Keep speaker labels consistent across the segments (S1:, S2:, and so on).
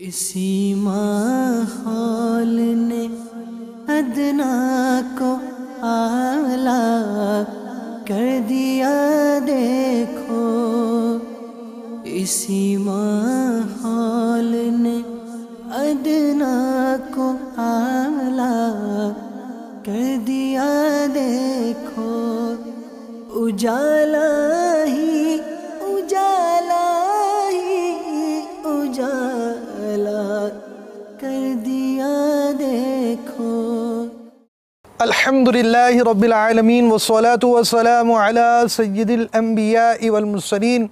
S1: اسی ماحول نے ادنا کو اعلیٰ کر دیا دیکھو، اسی ماحول نے ادنا کو اعلیٰ کر دیا دیکھو، اجالا ہی اجالا کر دیا دیکھو۔
S2: الحمدللہ رب العالمین والصلاة والسلام علی سید الانبیاء والمرسلین،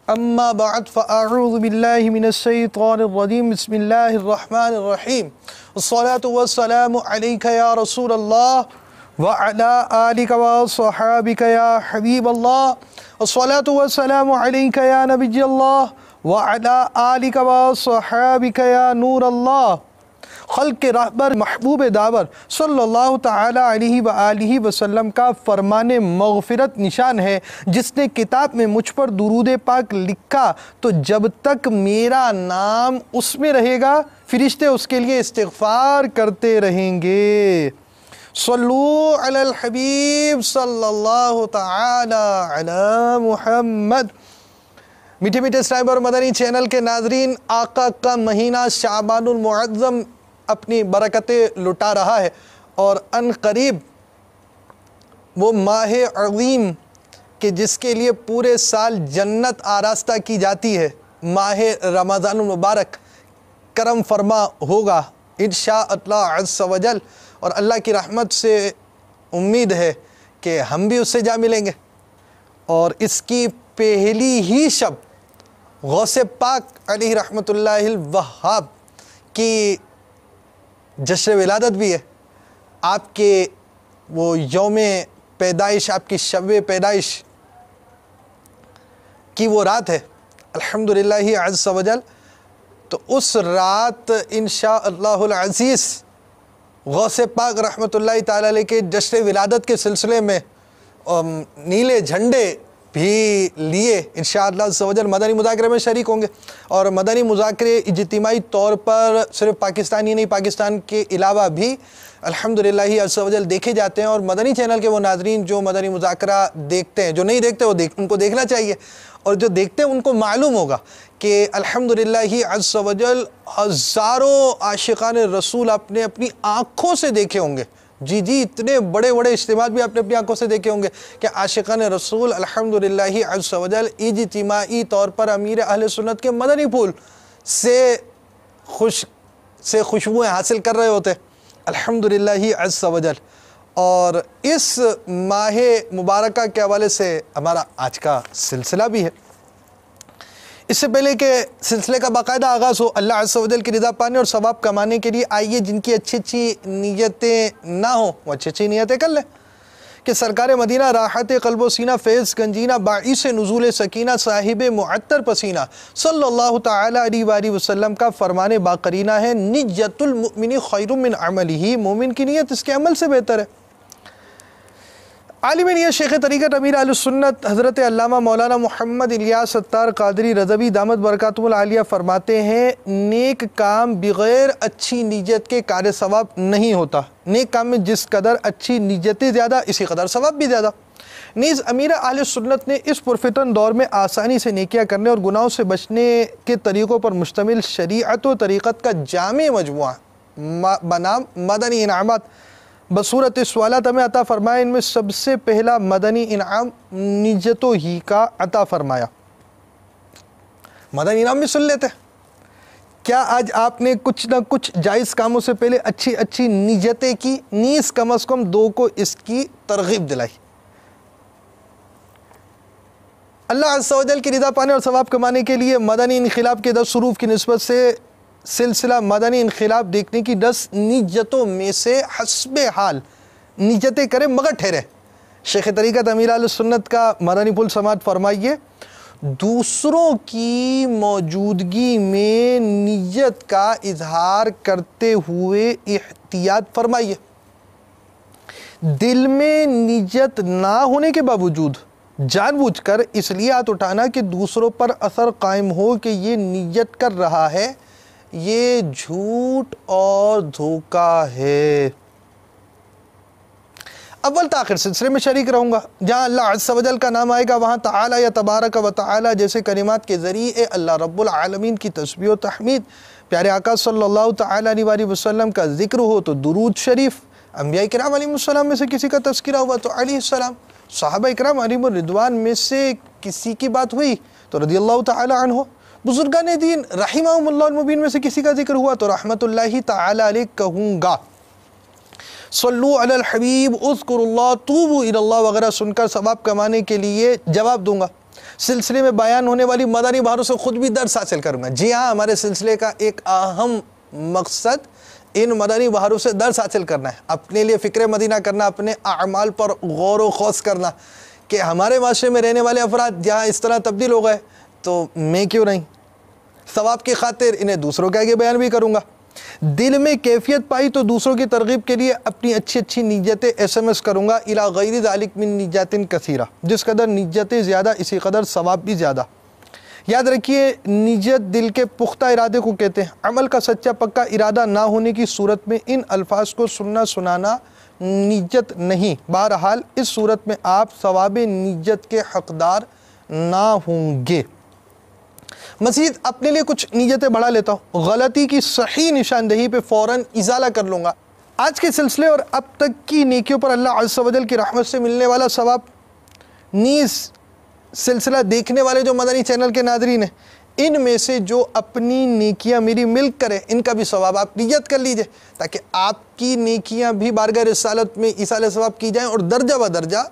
S2: اما بعد فاعوذ باللہ من الشیطان الرجیم، بسم اللہ الرحمن الرحیم، الصلاة والسلام علیک یا رسول اللہ وعلی آلک وصحابک یا حبیب اللہ، الصلاة والسلام علیک یا نبی اللہ وعلی آلک وصحابک یا نور اللہ۔ خلق کے رہبر محبوب داور صلی اللہ تعالی علیہ وآلہ وسلم کا فرمان مغفرت نشان ہے، جس نے کتاب میں مجھ پر درود پاک لکھا تو جب تک میرا نام اس میں رہے گا فرشتے اس کے لیے استغفار کرتے رہیں گے۔ صلو علی الحبیب صلی اللہ تعالی علی محمد۔ میٹھے میٹھے اسٹائب اور مدنی چینل کے ناظرین، آقا کا مہینہ شعبان المعظم اپنی برکتیں لٹا رہا ہے، اور ان قریب وہ ماہ عظیم کہ جس کے لیے پورے سال جنت آراستہ کی جاتی ہے، ماہ رمضان المبارک کرم فرما ہوگا انشاءاللہ عز و جل، اور اللہ کی رحمت سے امید ہے کہ ہم بھی اس سے جا ملیں گے۔ اور اس کی پہلی ہی شب غوث پاک علیہ رحمت اللہ الوہاب کی جشن ولادت بھی ہے، آپ کے وہ یوم پیدائش، آپ کی شب پیدائش کی وہ رات ہے الحمدللہ عز و جل۔ تو اس رات انشاءاللہ العزیز غوث پاک رحمت اللہ تعالی علیہ کے جشن ولادت کے سلسلے میں نیلے جھنڈے بھی لیے انشاءاللہ عز و جل مدنی مذاکرے میں شریک ہوں گے، اور مدنی مذاکرے اجتماعی طور پر صرف پاکستان ہی نہیں، پاکستان کے علاوہ بھی الحمدللہ عز و جل دیکھے جاتے ہیں، اور مدنی چینل کے وہ ناظرین جو مدنی مذاکرہ دیکھتے ہیں، جو نہیں دیکھتے وہ ان کو دیکھنا چاہیے، اور جو دیکھتے ہیں ان کو معلوم ہوگا کہ الحمدللہ عز و جل ہزاروں عاشقان رسول اپنی آنکھوں سے دیکھے ہوں گے۔ جی اتنے بڑے بڑے اجتماعات بھی آپ نے اپنی آنکھوں سے دیکھے ہوں گے کہ عاشقان رسول الحمدللہ عز و جل اجتماعی طور پر امیر اہل سنت کے مدنی پھول سے خوشبوئیں حاصل کر رہے ہوتے الحمدللہ عز و جل۔ اور اس ماہ مبارکہ کے حوالے سے ہمارا آج کا سلسلہ بھی ہے۔ اس سے پہلے کہ سلسلے کا باقاعدہ آغاز ہو، اللہ عز و جل کی رضا پانے اور ثواب کمانے کے لیے آئیے جن کی اچھی نیتیں نہ ہوں وہ اچھی نیتیں کر لیں، کہ سرکار مدینہ راحت قلب و سینہ فیض گنجینہ باعث نزول سکینہ صاحب معطر پسینہ صلی اللہ تعالی علیہ وآلہ وسلم کا فرمان باقرینہ ہے، نیت المؤمن خیر من عملہ، مومن کی نیت اس کے عمل سے بہتر ہے۔ عالم نیت شیخ طریقت امیر اہل سنت حضرت علامہ مولانا محمد الیاس ستار قادری رضوی دامت برکاتہ العالیہ فرماتے ہیں، نیک کام بغیر اچھی نیت کے کار ثواب نہیں ہوتا، نیک کام میں جس قدر اچھی نیتیں زیادہ اسی قدر ثواب بھی زیادہ۔ نیز امیر اہل سنت نے اس پرفتن دور میں آسانی سے نیکیاں کرنے اور گناہوں سے بچنے کے طریقوں پر مشتمل شریعت و طریقت کا جامع مجموعہ بنام مدنی انعامات بصورت سوالات ہمیں عطا فرمایا۔ ان میں سب سے پہلا مدنی انعام نیتوں ہی کا عطا فرمایا۔ مدنی انعام بھی سن لیتے ہیں۔ کیا آج آپ نے کچھ نہ کچھ جائز کاموں سے پہلے اچھی نیتیں کی؟ نیز کم از کم دو کو اس کی ترغیب دلائی۔ اللہ عز و جل کی رضا پانے اور ثواب کمانے کے لیے مدنی انقلاب کے 10 حروف کی نسبت سے سلسلہ مدنی انقلاب دیکھنے کی 10 نیتوں میں سے حسب حال نیتیں کریں مگر ٹھہرے۔ شیخ طریقت امیر اہل سنت کا مدنی پھول سماعت فرمائیے، دوسروں کی موجودگی میں نیت کا اظہار کرتے ہوئے احتیاط فرمائیے۔ دل میں نیت نہ ہونے کے باوجود جان بوجھ کر اس لیے ہاتھ اٹھانا کہ دوسروں پر اثر قائم ہو کہ یہ نیت کر رہا ہے یہ جھوٹ اور دھوکہ ہے۔ اول تاخیر سلسلے میں شریک رہوں گا، جہاں اللہ عز و جل کا نام آئے گا وہاں تعالی یا تبارک و تعالی جیسے کلمات کے ذریعے اللہ رب العالمین کی تسبیح و تحمید، پیارے آقا صلی اللہ تعالی علیہ وسلم کا ذکر ہو تو درود شریف، انبیاء کرام علیہ السلام میں سے کسی کا تذکرہ ہوا تو علیہ السلام، صحابہ کرام علیہم الرضوان میں سے کسی کی بات ہوئی تو رضی اللہ تعالی عنہ، بزرگان دین رحمہم اللہ المبین میں سے کسی کا ذکر ہوا تو رحمت اللہ تعالی علیہ کہوں گا۔ صلو علی الحبیب اذکر اللہ توبوا الی اللہ وغیرہ سن کر ثواب کمانے کے لیے جواب دوں گا۔ سلسلے میں بیان ہونے والی مدنی بہاروں سے خود بھی درس حاصل کروں گا۔ جی ہاں، ہمارے سلسلے کا ایک اہم مقصد ان مدنی بہاروں سے درس حاصل کرنا ہے، اپنے لیے فکر مدینہ کرنا، اپنے اعمال پر غور و خوض کرنا کہ ہمارے معاشرے میں رہنے والے افراد جہاں اس طرح تبدیل ہو گئے تو میں کیوں نہیں۔ ثواب کی خاطر انہیں دوسروں کے آگے بیان بھی کروں گا۔ دل میں کیفیت پائی تو دوسروں کی ترغیب کے لیے اپنی اچھی نیتیں SMS کروں گا، الی غیر ذالک من نیت کثیرہ، جس قدر نیتیں زیادہ اسی قدر ثواب بھی زیادہ۔ یاد رکھیے، نیت دل کے پختہ ارادے کو کہتے ہیں۔ عمل کا سچا پکا ارادہ نہ ہونے کی صورت میں ان الفاظ کو سننا سنانا نیت نہیں۔ بہرحال اس صورت میں آپ ثواب نیت کے حقدار نہ ہوں گے۔ مزید اپنے لیے کچھ نیتیں بڑھا لیتا ہوں، غلطی کی صحیح نشاندہی پہ فوراً ازالہ کر لوں گا۔ آج کے سلسلے اور اب تک کی نیکیوں پر اللہ عز و جل کی رحمت سے ملنے والا ثواب، نیز سلسلہ دیکھنے والے جو مدنی چینل کے ناظرین ہیں، ان میں سے جو اپنی نیکیاں میری مل کرے ان کا بھی ثواب آپ نیت کر لیجئے، تاکہ آپ کی نیکیاں بھی بارگاہ رسالت میں ایصال ثواب کی جائیں اور درجہ بدرجہ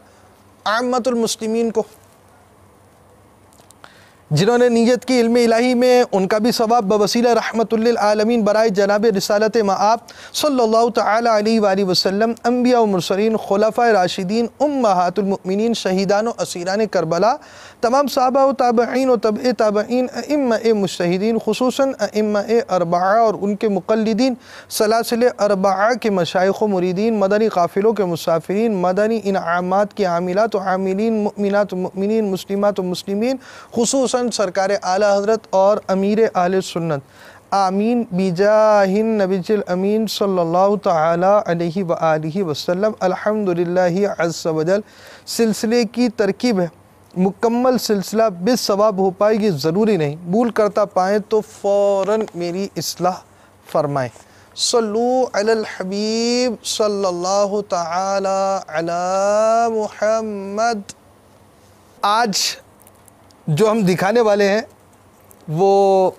S2: عامت المسلمین کو جنہوں نے نیت کی علم الہی میں ان کا بھی ثواب بوسیلہ رحمت للعالمین برائے جناب رسالت مآب صلی اللہ تعالی علیہ وآلہ وسلم، انبیاء و مرسلین، خلفاء راشدین، امہات المؤمنین، شہیدان و اسیران کربلا، تمام صحابہ و تابعین و تبع تابعین، ائمہ مجتہدین، خصوصاً ائمہ اربعہ اور ان کے مقلدین، سلاسل اربعہ کے مشائخ و مریدین، مدنی قافلوں کے مسافرین، مدنی انعامات کے عاملات و عاملین، مؤمنات و مؤمنین، مسلمات و مسلمین، خصوصاً سرکار اعلی حضرت اور امیر اہل سنت، آمین بجاہ النبی الامین صلی اللہ تعالی علیہ وآلہ وسلم۔ الحمدللہ عز و جل سلسلے کی ترکیب ہے، مکمل سلسلہ بس ثواب ہو پائے گی ضروری نہیں، بھول کرتا پائیں تو فوراً میری اصلاح فرمائیں۔ صلو علی الحبیب صلی اللہ تعالی علی محمد۔ آج جو ہم دکھانے والے ہیں وہ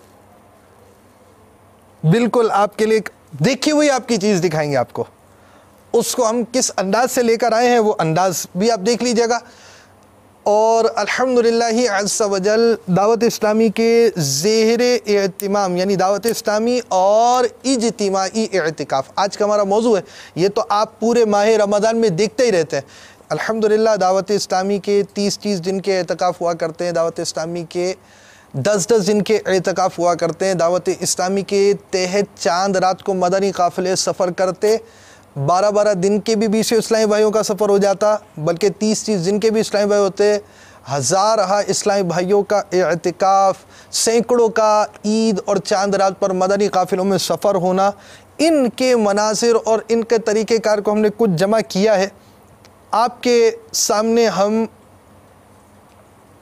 S2: بالکل آپ کے لیے دیکھی ہوئی آپ کی چیز دکھائیں گے آپ کو، اس کو ہم کس انداز سے لے کر آئے ہیں وہ انداز بھی آپ دیکھ لیجئے گا۔ اور الحمدللہ عز و جل دعوت اسلامی کے زیر اہتمام یعنی دعوت اسلامی اور اجتماعی اعتکاف آج کا ہمارا موضوع ہے۔ یہ تو آپ پورے ماہ رمضان میں دیکھتے ہی رہتے ہیں۔ الحمدللہ دعوت اسلامی کے 30 دن کے اعتکاف ہوا کرتے ہیں، دعوت اسلامی کے 10 دن کے اعتکاف ہوا کرتے ہیں، دعوت اسلامی کے تحت چاند رات کو مدنی قافلے سفر کرتے، 12 دن کے بھی 20 اسلامی بھائیوں کا سفر ہو جاتا، بلکہ 30 دن کے بھی اسلامی بھائی ہوتے، ہزارہ اسلامی بھائیوں کا اعتکاف، سینکڑوں کا عید اور چاند رات پر مدنی قافلوں میں سفر ہونا، ان کے مناظر اور ان کے طریقہ کار کو ہم نے کچھ جمع کیا ہے۔ آپ کے سامنے ہم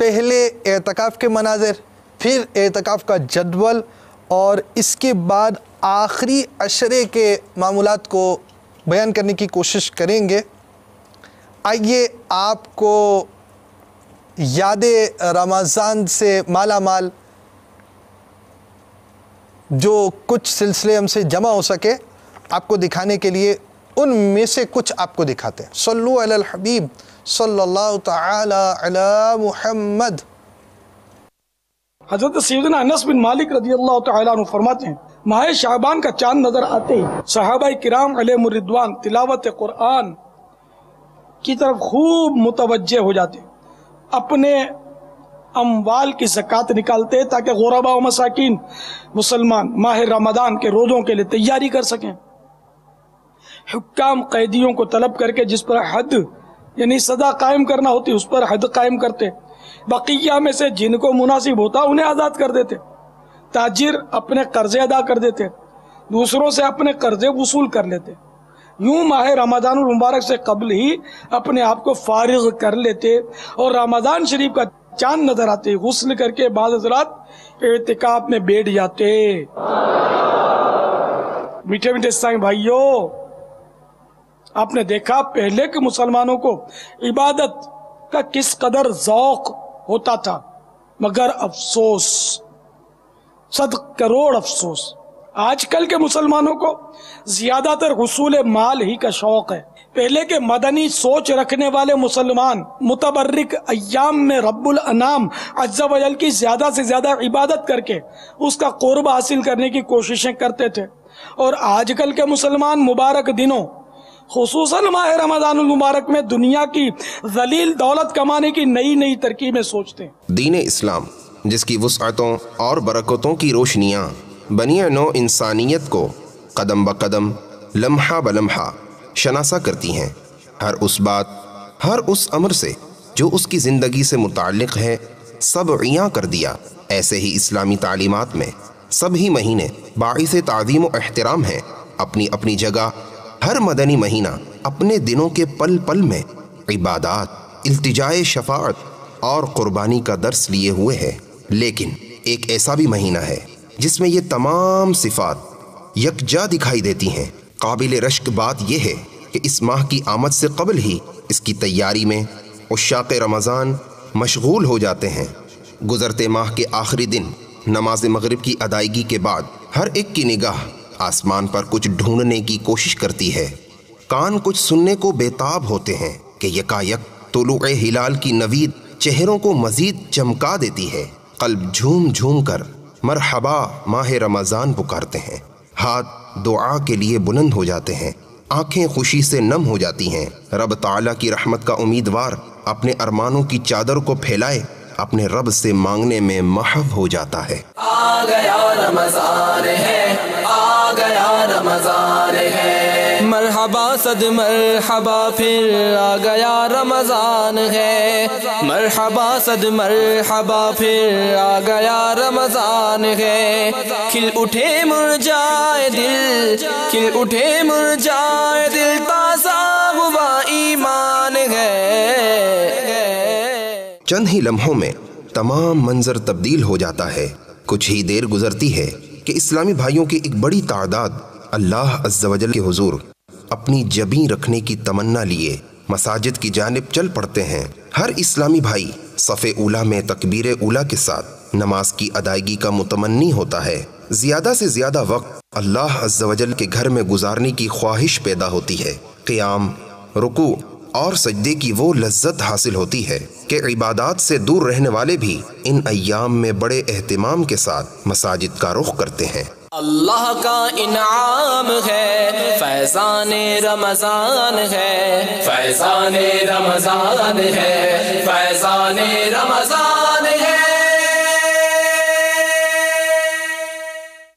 S2: پہلے اعتکاف کے مناظر، پھر اعتکاف کا جدول اور اس کے بعد آخری عشرے کے معمولات کو بیان کرنے کی کوشش کریں گے۔ آئیے آپ کو یاد رمضان سے مالا مال جو کچھ سلسلے ہم سے جمع ہو سکے آپ کو دکھانے کے لیے ان میں سے کچھ آپ کو دکھاتے ہیں۔ صلو علی الحبیب صلی اللہ تعالی علی محمد۔
S3: حضرت سیدنا انس بن مالک رضی اللہ تعالیٰ عنہ فرماتے ہیں، ماہ شعبان کا چاند نظر آتے ہی صحابہ کرام علیہم الرضوان تلاوت قرآن کی طرف خوب متوجہ ہو جاتے، اپنے اموال کی زکوٰۃ نکالتے تاکہ غرباء و مساکین مسلمان ماہ رمضان کے روزوں کے لیے تیاری کر سکیں۔ حکام قیدیوں کو طلب کر کے جس پر حد یعنی سزا قائم کرنا ہوتی اس پر حد قائم کرتے، بقیہ میں سے جن کو مناسب ہوتا انہیں آزاد کر دیتے، تاجر اپنے قرضے ادا کر دیتے، دوسروں سے اپنے قرضے وصول کر لیتے، یوں ماہ رمضان المبارک سے قبل ہی اپنے آپ کو فارغ کر لیتے، اور رمضان شریف کا چاند نظر آتے غسل کر کے بعض حضرات اعتکاف میں بیٹھ جاتے۔ میٹھے میٹھے اسلامی بھائیوں، آپ نے دیکھا پہلے کے مسلمانوں کو عبادت کا کس قدر ذوق ہوتا تھا، مگر افسوس، صد کروڑ افسوس، آج کل کے مسلمانوں کو زیادہ تر حصول مال ہی کا شوق ہے۔ پہلے کے مدنی سوچ رکھنے والے مسلمان متبرک ایام میں رب الانام عز و جل کی زیادہ سے زیادہ عبادت کر کے اس کا قرب حاصل کرنے کی کوششیں کرتے تھے، اور آج کل کے مسلمان مبارک دنوں خصوصاً ماہ رمضان المبارک میں دنیا کی ذلیل دولت کمانے کی نئی نئی ترکیبیں سوچتے ہیں۔
S4: دین اسلام جس کی وسعتوں اور برکتوں کی روشنیاں بنی نوع انسانیت کو قدم بقدم لمحہ بلمحہ شناسا کرتی ہیں، ہر اس بات، ہر اس امر سے جو اس کی زندگی سے متعلق ہے سب عیاں کر دیا۔ ایسے ہی اسلامی تعلیمات میں سب ہی مہینے باعث تعظیم و احترام ہیں۔ اپنی اپنی جگہ ہر مدنی مہینہ اپنے دنوں کے پل پل میں عبادات، التجائے شفاعت اور قربانی کا درس لیے ہوئے ہے، لیکن ایک ایسا بھی مہینہ ہے جس میں یہ تمام صفات یکجا دکھائی دیتی ہیں۔ قابل رشک بات یہ ہے کہ اس ماہ کی آمد سے قبل ہی اس کی تیاری میں عشاق رمضان مشغول ہو جاتے ہیں۔ گزرتے ماہ کے آخری دن نماز مغرب کی ادائیگی کے بعد ہر ایک کی نگاہ آسمان پر کچھ ڈھونڈنے کی کوشش کرتی ہے، کان کچھ سننے کو بےتاب ہوتے ہیں کہ یکایک طلوع ہلال کی نوید چہروں کو مزید چمکا دیتی ہے۔ قلب جھوم جھوم کر مرحبا ماہ رمضان پکارتے ہیں، ہاتھ دعا کے لیے بلند ہو جاتے ہیں، آنکھیں خوشی سے نم ہو جاتی ہیں۔ رب تعالیٰ کی رحمت کا امیدوار اپنے ارمانوں کی چادر کو پھیلائے اپنے رب سے مانگنے میں محو ہو جاتا ہے۔
S5: آ گیا رمضان ہے، آ گیا رمضان ہے، مرحبا صد مرحبا پھر آ گیا رمضان ہے، مرحبا صد مرحبا پھر آ گیا رمضان ہے۔ کھل اٹھے مرجائے دل، کھل اٹھے مرجائے دل، تازہ ہوا ایمان ہے۔
S4: چند ہی لمحوں میں تمام منظر تبدیل ہو جاتا ہے۔ کچھ ہی دیر گزرتی ہے کہ اسلامی بھائیوں کی ایک بڑی تعداد اللہ عز و جل کے حضور اپنی جبیں رکھنے کی تمنا لیے مساجد کی جانب چل پڑتے ہیں۔ ہر اسلامی بھائی صف اولیٰ میں تکبیر اولیٰ کے ساتھ نماز کی ادائیگی کا متمنی ہوتا ہے۔ زیادہ سے زیادہ وقت اللہ عز و جل کے گھر میں گزارنے کی خواہش پیدا ہوتی ہے۔ قیام، رکوع اور سجدے کی وہ لذت حاصل ہوتی ہے کہ عبادات سے دور رہنے والے بھی ان ایام میں بڑے اہتمام کے ساتھ مساجد کا رخ کرتے ہیں۔
S5: اللہ کا انعام ہے، فیضان رمضان ہے، فیضان رمضان ہے، فیضان رمضان ہے۔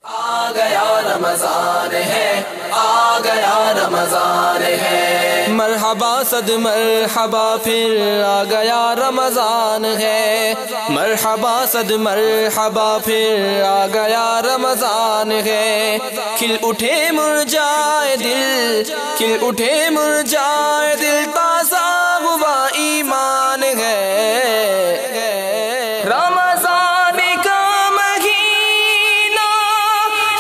S5: آ گیا رمضان ہے، آ گیا رمضان ہے، مرحبا صد مرحبا پھر آ گیا رمضان ہے، مرحبا صد مرحبا پھر آ گیا رمضان ہے۔ کھل اٹھے مرجائے دل، کھل اٹھے مرجائے دل، تازہ ہوا ایمان ہے۔ رمضان کا مہینہ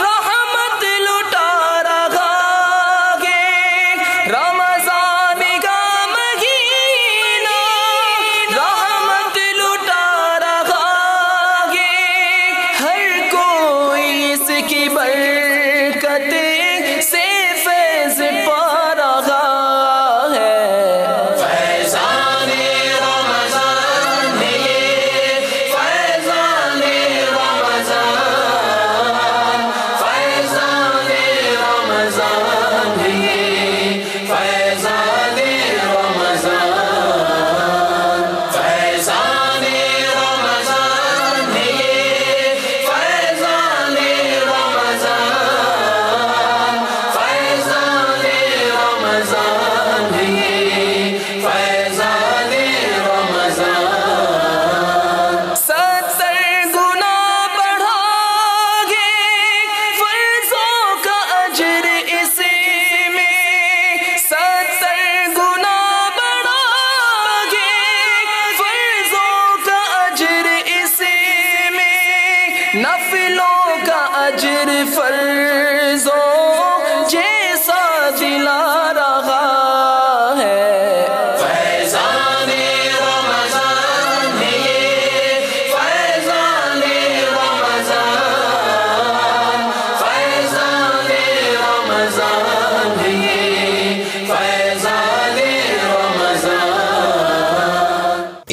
S5: رحمت لٹا رہا ہے، رمضان کا مہینہ رحمت لٹا رہا ہے، ہر کوئی اس کی برکت سے فیض پا رہا ہے۔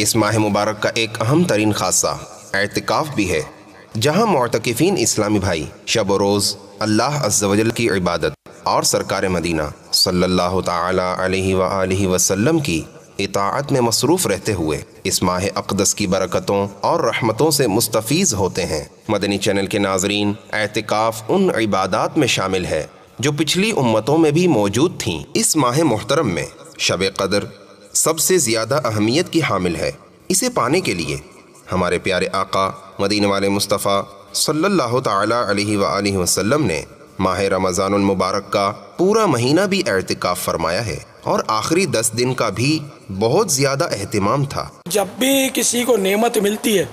S4: اس ماہ مبارک کا ایک اہم ترین خاصہ اعتکاف بھی ہے، جہاں معتکفین اسلامی بھائی شب و روز اللہ عز و جل کی عبادت اور سرکار مدینہ صلی اللہ تعالی علیہ وآلہ وسلم کی اطاعت میں مصروف رہتے ہوئے اس ماہ اقدس کی برکتوں اور رحمتوں سے مستفیض ہوتے ہیں۔ مدنی چینل کے ناظرین، اعتکاف ان عبادات میں شامل ہے جو پچھلی امتوں میں بھی موجود تھیں۔ اس ماہ محترم میں شب قدر سب سے زیادہ اہمیت کی حامل ہے۔ اسے پانے کے لیے ہمارے پیارے آقا مدینے والے مصطفیٰ صلی اللہ تعالی علیہ وآلہ وسلم نے ماہ رمضان المبارک کا پورا مہینہ بھی اعتکاف فرمایا ہے، اور آخری 10 دن کا بھی بہت زیادہ اہتمام تھا۔
S3: جب بھی کسی کو نعمت ملتی ہے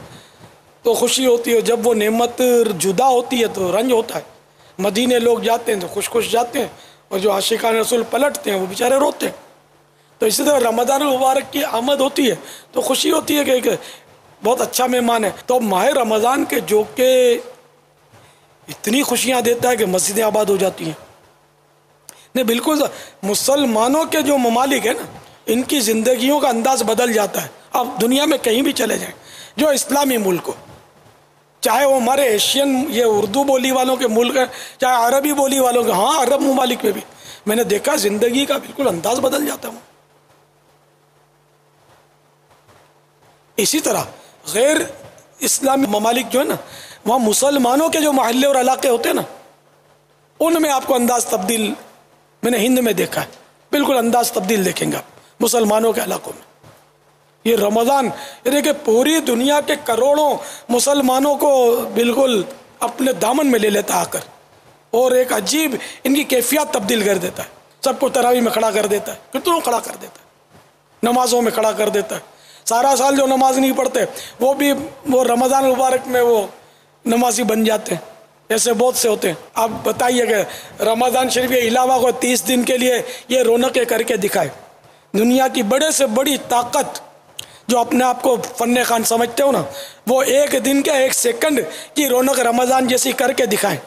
S3: تو خوشی ہوتی ہے، جب وہ نعمت جدا ہوتی ہے تو رنج ہوتا ہے۔ مدینے لوگ جاتے ہیں تو خوش خوش جاتے ہیں، اور جو عاشقان رسول پلٹتے ہیں وہ بیچارے روتے ہیں۔ تو اسی طرح رمضان المبارک کی آمد ہوتی ہے تو خوشی ہوتی ہے کہ بہت اچھا مہمان ہے۔ تو ماہ رمضان کے جو کہ اتنی خوشیاں دیتا ہے کہ مسجدیں آباد ہو جاتی ہیں۔ نہیں، بالکل مسلمانوں کے جو ممالک ہیں نا، ان کی زندگیوں کا انداز بدل جاتا ہے۔ اب دنیا میں کہیں بھی چلے جائیں، جو اسلامی ملک ہو، چاہے وہ ہمارے ایشین یہ اردو بولی والوں کے ملک ہیں، چاہے عربی بولی والوں کے، ہاں عرب ممالک میں بھی میں نے دیکھا زندگی کا بالکل انداز بدل جاتا ہے۔ اسی طرح غیر اسلامی ممالک جو ہے نا، وہاں مسلمانوں کے جو محلے اور علاقے ہوتے ہیں نا، ان میں آپ کو انداز تبدیل، میں نے ہند میں دیکھا ہے، بالکل انداز تبدیل دیکھیں گے آپ مسلمانوں کے علاقوں میں۔ یہ رمضان یعنی کہ پوری دنیا کے کروڑوں مسلمانوں کو بالکل اپنے دامن میں لے لیتا آ کر، اور ایک عجیب ان کی کیفیت تبدیل کر دیتا ہے۔ سب کو تراویح میں کھڑا کر دیتا ہے، کتنوں کھڑا کر دیتا ہے، نمازوں میں کھڑا کر دیتا ہے۔ سارا سال جو نماز نہیں پڑھتے وہ بھی وہ رمضان المبارک میں وہ نمازی بن جاتے ہیں۔ ایسے بہت سے ہوتے ہیں۔ آپ بتائیے کہ رمضان شریف کے علاوہ کو 30 دن کے لیے یہ رونقیں کر کے دکھائے۔ دنیا کی بڑے سے بڑی طاقت جو اپنے آپ کو فن خان سمجھتے ہو نا، وہ ایک دن کے 1 سیکنڈ کی رونق رمضان جیسی کر کے دکھائیں۔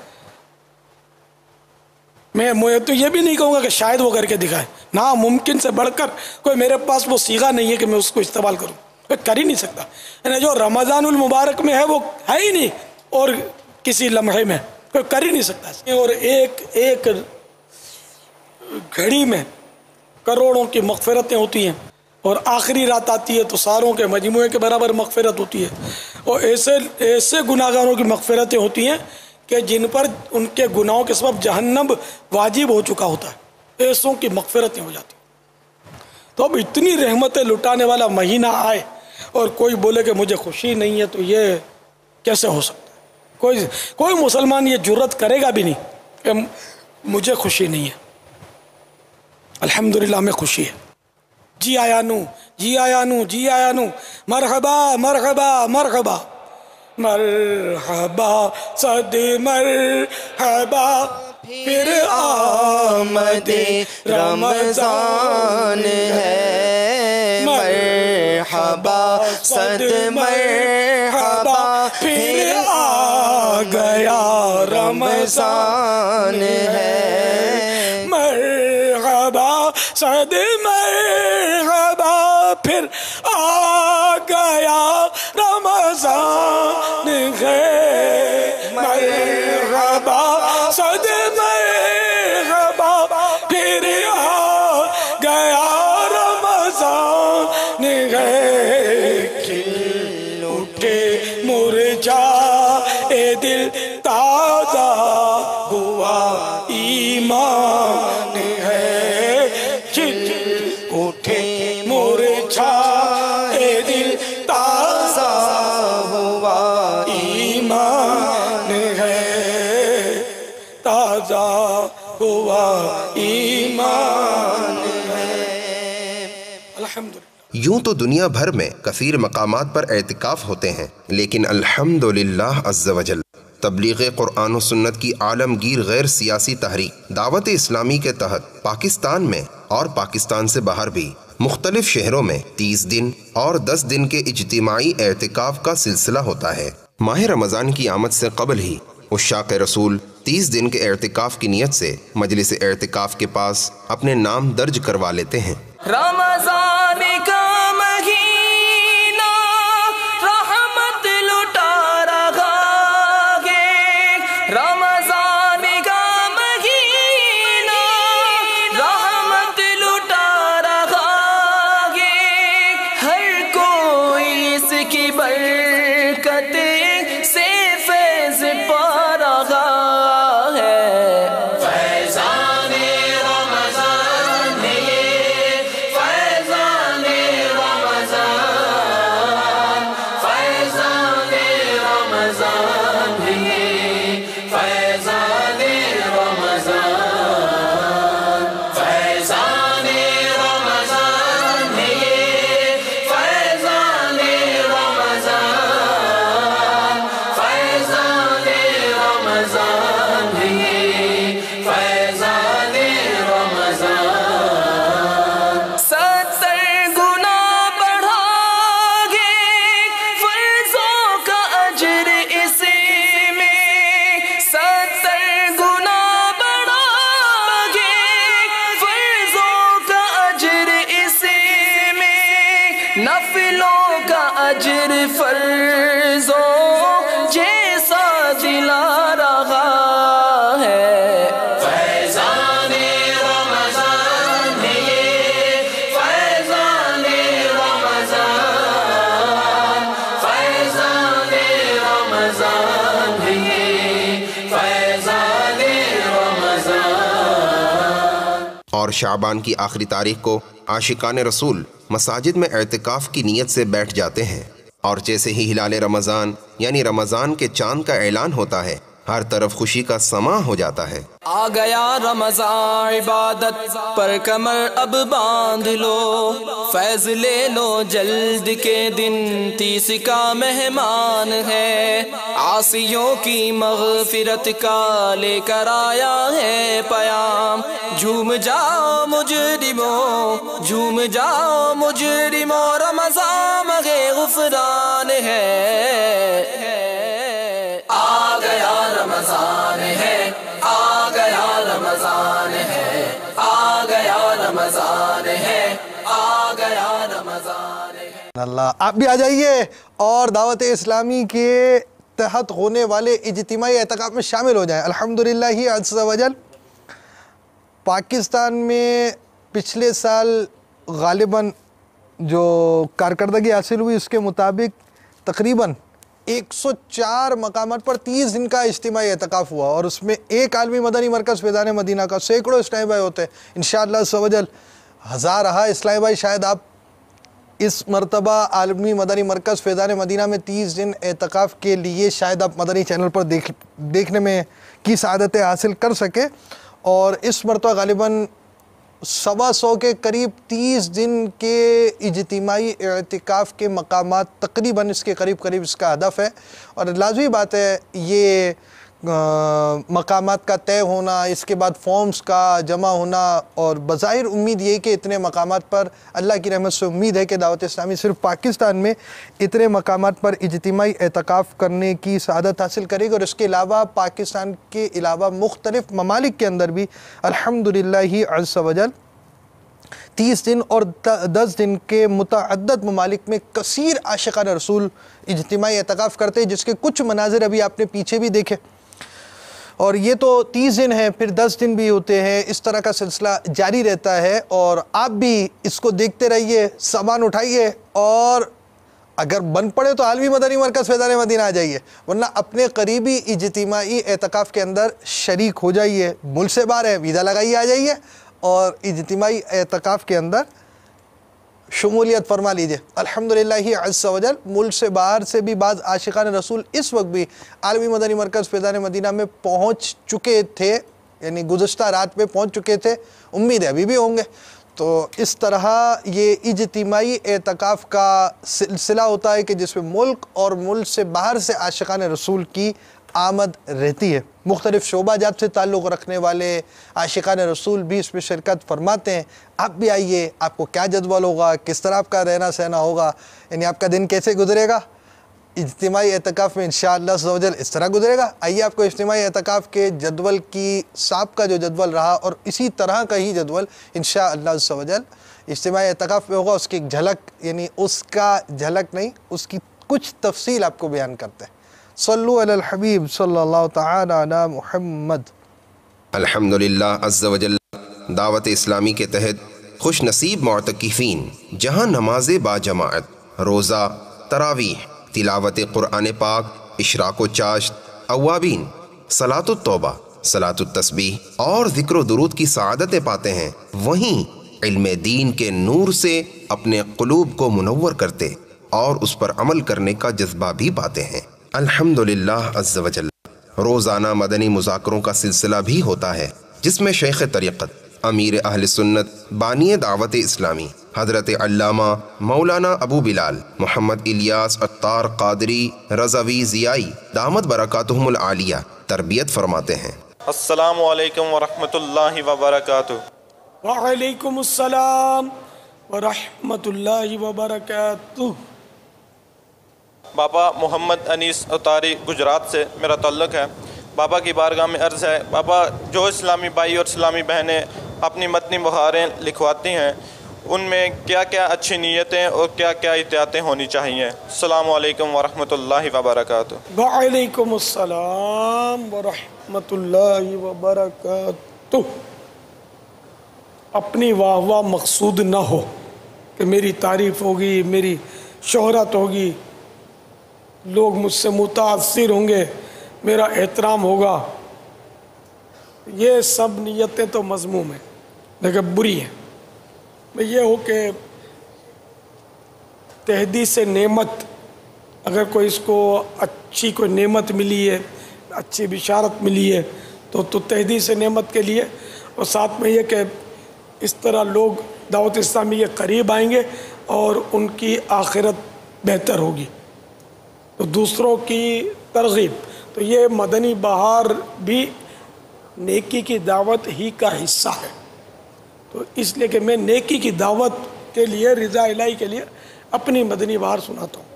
S3: میں تو یہ بھی نہیں کہوں گا کہ شاید وہ کر کے دکھائے، نہ ممکن سے بڑھ کر کوئی میرے پاس وہ صیغہ نہیں ہے کہ میں اس کو استعمال کروں، میں کر ہی نہیں سکتا۔ یعنی جو رمضان المبارک میں ہے وہ ہے ہی نہیں، اور کسی لمحے میں کوئی کر ہی نہیں سکتا۔ اور ایک گھڑی میں کروڑوں کی مغفرتیں ہوتی ہیں، اور آخری رات آتی ہے تو ساروں کے مجموعے کے برابر مغفرت ہوتی ہے، اور ایسے گناہگاروں کی مغفرتیں ہوتی ہیں کہ جن پر ان کے گناہوں کے سبب جہنم واجب ہو چکا ہوتا ہے، ایسوں کی مغفرتیں ہو جاتی ہیں۔ تو اب اتنی رحمتیں لٹانے والا مہینہ آئے اور کوئی بولے کہ مجھے خوشی نہیں ہے، تو یہ کیسے ہو سکتا ہے؟ کوئی مسلمان یہ جرت کرے گا بھی نہیں کہ مجھے خوشی نہیں ہے۔ الحمدللہ ہمیں خوشی ہے۔ جی آیا نو، جی آیا نو، جی آیا نو، مرحبا مرحبا مرحبا مرحبا صد مرحبا، پھر آمد رمضان ہے، مرحبا صد مرحبا، پھر آ گیا رمضان ہے، مرحبا صد مرحبا، پھر آ گیا رمضان ہے، مرحبا صد مرحبا، پھر آ گیا رمضان ہے، کھل اٹھے مرجائے دل، تازہ ہوا ایمان ہے، کھل اٹھے مرجائے دل، تازہ ہوا ایمان ہے، تازہ ہوا ایمان ہے۔ الحمدللہ۔
S4: یوں تو دنیا بھر میں کثیر مقامات پر اعتکاف ہوتے ہیں، لیکن الحمدللہ عز و جل تبلیغ قرآن و سنت کی عالمگیر غیر سیاسی تحریک دعوت اسلامی کے تحت پاکستان میں اور پاکستان سے باہر بھی مختلف شہروں میں 30 دن اور 10 دن کے اجتماعی اعتکاف کا سلسلہ ہوتا ہے۔ ماہ رمضان کی آمد سے قبل ہی عشاق رسول 30 دن کے اعتکاف کی نیت سے مجلس اعتکاف کے پاس اپنے نام درج کروا لیتے ہیں۔
S5: رمضان کا مہینہ نفلوں کا اجر فرضوں جیسا دلا رہا ہے فیضان رمضان یہ فیضان رمضان فیضان رمضان یہ فیضان رمضان۔
S4: اور شعبان کی آخری تاریخ کو عاشقان رسول مساجد میں اعتکاف کی نیت سے بیٹھ جاتے ہیں، اور جیسے ہی ہلال رمضان یعنی رمضان کے چاند کا اعلان ہوتا ہے، ہر طرف خوشی کا سماں ہو جاتا ہے۔
S5: آ گیا رمضان عبادت پر کمر اب باندھ لو، فیض لے لو جلد کے دن 30 کا مہمان ہے، عاصیوں کی مغفرت کا لے کر آیا ہے پیام، جھوم جاؤ مجرموں جھوم جاؤ مجرموں، رمضان مغے غفران ہے، آ گیا رمضان ہے، آ گیا رمضان ہے، آ گیا رمضان ہے، آ گیا رمضان ہے۔
S2: اللہ، آپ بھی آ جائیے اور دعوت اسلامی کے تحت ہونے والے اجتماعی اعتکاف میں شامل ہو جائیں۔ الحمدللہ عز و جل پاکستان میں پچھلے سال غالباً جو کارکردگی حاصل ہوئی اس کے مطابق تقریباً 104 مقامات پر 30 دن کا اجتماعی اعتکاف ہوا، اور اس میں ایک عالمی مدنی مرکز فیضان مدینہ کا سینکڑوں اسلامی بھائی ہوتے ہیں۔ انشاءاللہ عز و جل ہزار رہا اسلامی بھائی، شاید آپ اس مرتبہ عالمی مدنی مرکز فیضان مدینہ میں 30 دن اعتکاف کے لیے شاید آپ مدنی چینل پر دیکھنے میں کی سعادتیں حاصل کر سکے، اور اس مرتبہ غالباً 125 کے قریب 30 دن کے اجتماعی اعتکاف کے مقامات تقریباً اس کے قریب اس کا ہدف ہے، اور لازمی بات ہے یہ مقامات کا طے ہونا، اس کے بعد فارمز کا جمع ہونا، اور بظاہر امید یہ کہ اتنے مقامات پر اللہ کی رحمت سے امید ہے کہ دعوت اسلامی صرف پاکستان میں اتنے مقامات پر اجتماعی اعتکاف کرنے کی سعادت حاصل کرے گی، اور اس کے علاوہ پاکستان کے علاوہ مختلف ممالک کے اندر بھی الحمدللہ عز و جل 30 دن اور 10 دن کے متعدد ممالک میں کثیر عاشقان رسول اجتماعی اعتکاف کرتے ہیں، جس کے کچھ مناظر ابھی آپ نے پیچھے بھی دیکھے، اور یہ تو 30 دن ہیں، پھر 10 دن بھی ہوتے ہیں، اس طرح کا سلسلہ جاری رہتا ہے، اور آپ بھی اس کو دیکھتے رہیے، سامان اٹھائیے، اور اگر بن پڑے تو عالمی مدنی مرکز فیضان مدینہ آ جائیے، ورنہ اپنے قریبی اجتماعی اعتکاف کے اندر شریک ہو جائیے۔ ملک سے باہر ہے، ویزا لگائیے آ جائیے، اور اجتماعی اعتکاف کے اندر شمولیت فرما لیجئے۔ الحمدللہ عز و جل ملک سے باہر سے بھی بعض عاشقان رسول اس وقت بھی عالمی مدنی مرکز فیضان مدینہ میں پہنچ چکے تھے، یعنی گزشتہ رات میں پہنچ چکے تھے، امید ہے ابھی بھی ہوں گے۔ تو اس طرح یہ اجتماعی اعتکاف کا سلسلہ ہوتا ہے کہ جس میں ملک اور ملک سے باہر سے عاشقان رسول کی آمد رہتی ہے، مختلف شعبہ جات سے تعلق رکھنے والے عاشقان رسول بھی اس میں شرکت فرماتے ہیں۔ آپ بھی آئیے، آپ کو کیا جدول ہوگا، کس طرح آپ کا رہنا سہنا ہوگا، یعنی آپ کا دن کیسے گزرے گا اجتماعی اعتکاف میں، انشاءاللہ عز و جل اس طرح گزرے گا۔ آئیے آپ کو اجتماعی اعتکاف کے جدول کی سابقہ جو جدول رہا اور اسی طرح کا ہی جدول انشاءاللہ عز و جل اجتماعی اعتکاف میں ہوگا، اس کی ایک جھلک، یعنی اس کا جھلک نہیں، اس کی کچھ تفصیل آپ کو بیان کرتے ہیں۔ صلو علی الحبیب صلی اللہ تعالی علی محمد۔
S4: الحمدللہ عز و جل دعوت اسلامی کے تحت خوش نصیب معتکفین جہاں نماز با جماعت، روزہ، تراویح، تلاوت قرآن پاک، اشراق و چاشت، اوابین، صلاۃ التوبہ، صلاۃ التسبیح اور ذکر و درود کی سعادتیں پاتے ہیں، وہیں علم دین کے نور سے اپنے قلوب کو منور کرتے اور اس پر عمل کرنے کا جذبہ بھی پاتے ہیں۔ الحمدللہ عز و جل روزانہ مدنی مذاکروں کا سلسلہ بھی ہوتا ہے، جس میں شیخ طریقت، امیر اہل سنت، بانی دعوت اسلامی حضرت علامہ مولانا ابو بلال محمد الیاس عطار قادری رضوی ضیائی دامت برکاتہم العالیہ تربیت فرماتے ہیں۔
S6: السلام علیکم ورحمۃ اللہ وبرکاتہ۔
S3: وعلیکم السلام ورحمۃ اللہ وبرکاتہ۔
S6: بابا محمد انیس اتاری گجرات سے میرا تعلق ہے۔ بابا کی بارگاہ میں عرض ہے، بابا جو اسلامی بھائی اور اسلامی بہنیں اپنی متنی مہاریں لکھواتی ہیں، ان میں کیا کیا اچھی نیتیں اور کیا کیا احتیاطیں ہونی چاہیے؟ السلام علیکم ورحمۃ اللہ وبرکاتہ۔
S3: وعلیکم السلام ورحمۃ اللہ وبرکاتہ۔ اپنی واہ واہ مقصود نہ ہو کہ میری تعریف ہوگی، میری شہرت ہوگی، لوگ مجھ سے متاثر ہوں گے، میرا احترام ہوگا، یہ سب نیتیں تو مذموم ہیں لیکن بری ہیں۔ یہ ہو کہ تحدیث نعمت، اگر کوئی اس کو اچھی کوئی نعمت ملی ہے، اچھی بشارت ملی ہے تو تحدیث نعمت کے لیے، اور ساتھ میں یہ کہ اس طرح لوگ دعوت اسلامی کے قریب آئیں گے اور ان کی آخرت بہتر ہوگی، تو دوسروں کی ترغیب، تو یہ مدنی بہار بھی نیکی کی دعوت ہی کا حصہ ہے۔ تو اس لیے کہ میں نیکی کی دعوت کے لیے، رضا الہی کے لیے اپنی مدنی بہار سناتا ہوں۔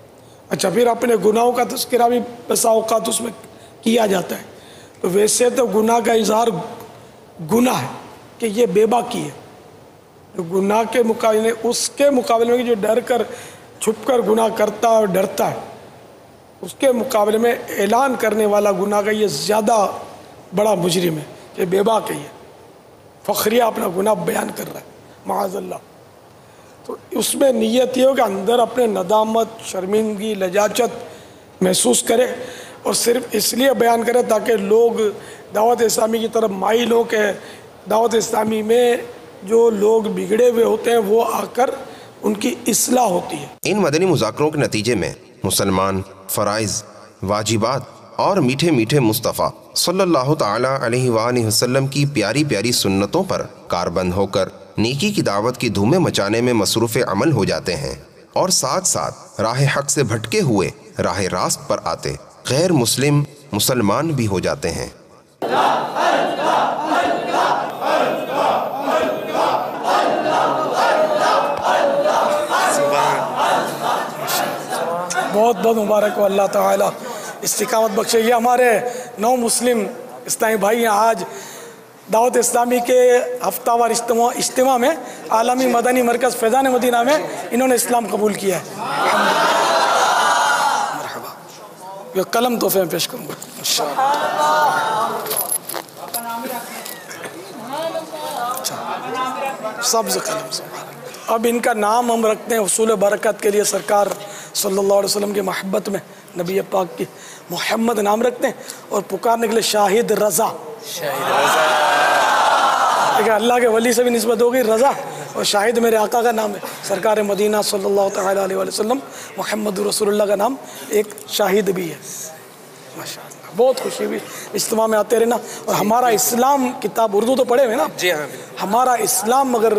S3: اچھا، پھر اپنے گناہوں کا تذکرہ بھی بسا اوقات اس میں کیا جاتا ہے۔ تو ویسے تو گناہ کا اظہار گناہ ہے کہ یہ بے باکی ہے، جو گناہ کے مقابلے، اس کے مقابلے میں جو ڈر کر چھپ کر گناہ کرتا ہے اور ڈرتا ہے، اس کے مقابلے میں اعلان کرنے والا گناہ کا یہ زیادہ بڑا مجرم ہے کہ بے باک ہے، یہ فخریہ اپنا گناہ بیان کر رہا ہے معاذ اللہ۔ تو اس میں نیت یہ ہو کہ اندر اپنے ندامت، شرمندگی، لجاجت محسوس کرے، اور صرف اس لیے بیان کرے تاکہ لوگ دعوت اسلامی کی طرف مائل ہو، کہ دعوت اسلامی میں جو لوگ بگڑے ہوئے ہوتے ہیں وہ آ کر ان کی اصلاح ہوتی ہے۔
S4: ان مدنی مذاکروں کے نتیجے میں مسلمان فرائض، واجبات اور میٹھے میٹھے مصطفیٰ صلی اللہ تعالی علیہ وآلہ وسلم کی پیاری پیاری سنتوں پر کاربند ہو کر نیکی کی دعوت کی دھومیں مچانے میں مصروف عمل ہو جاتے ہیں، اور ساتھ ساتھ راہ حق سے بھٹکے ہوئے راہ راست پر آتے غیر مسلم مسلمان بھی ہو جاتے ہیں۔
S3: بہت بہت مبارک ہو، اللہ تعالیٰ استقامت بخشے۔ یہ ہمارے 9 مسلم اسلامی بھائی ہیں، آج دعوت اسلامی کے ہفتہ وار اجتماع میں عالمی مدنی مرکز فیضان مدینہ میں انہوں نے اسلام قبول کیا ہے۔ مرحبا، یہ قلم تحفے میں پیش کروں گا۔ سبز قلم۔ اب ان کا نام ہم رکھتے ہیں حصول برکت کے لیے، سرکار صلی اللہ علیہ وسلم کی محبت میں نبی پاک کی محمد نام رکھتے ہیں، اور پکارنے کے لیے شاہد رضا۔ لیکن اللہ کے ولی سے بھی نسبت ہو گئی رضا، اور شاہد میرے آقا کا نام ہے، سرکار مدینہ صلی اللہ تعالیٰ علیہ وسلم محمد رسول اللہ کا نام ایک شاہد بھی ہے۔ ماشاء اللہ، بہت خوشی ہوئی، اجتماع میں آتے رہنا۔ اور ہمارا اسلام کتاب اردو تو پڑھے ہوئے نا؟ جی ہاں۔ ہمارا اسلام اگر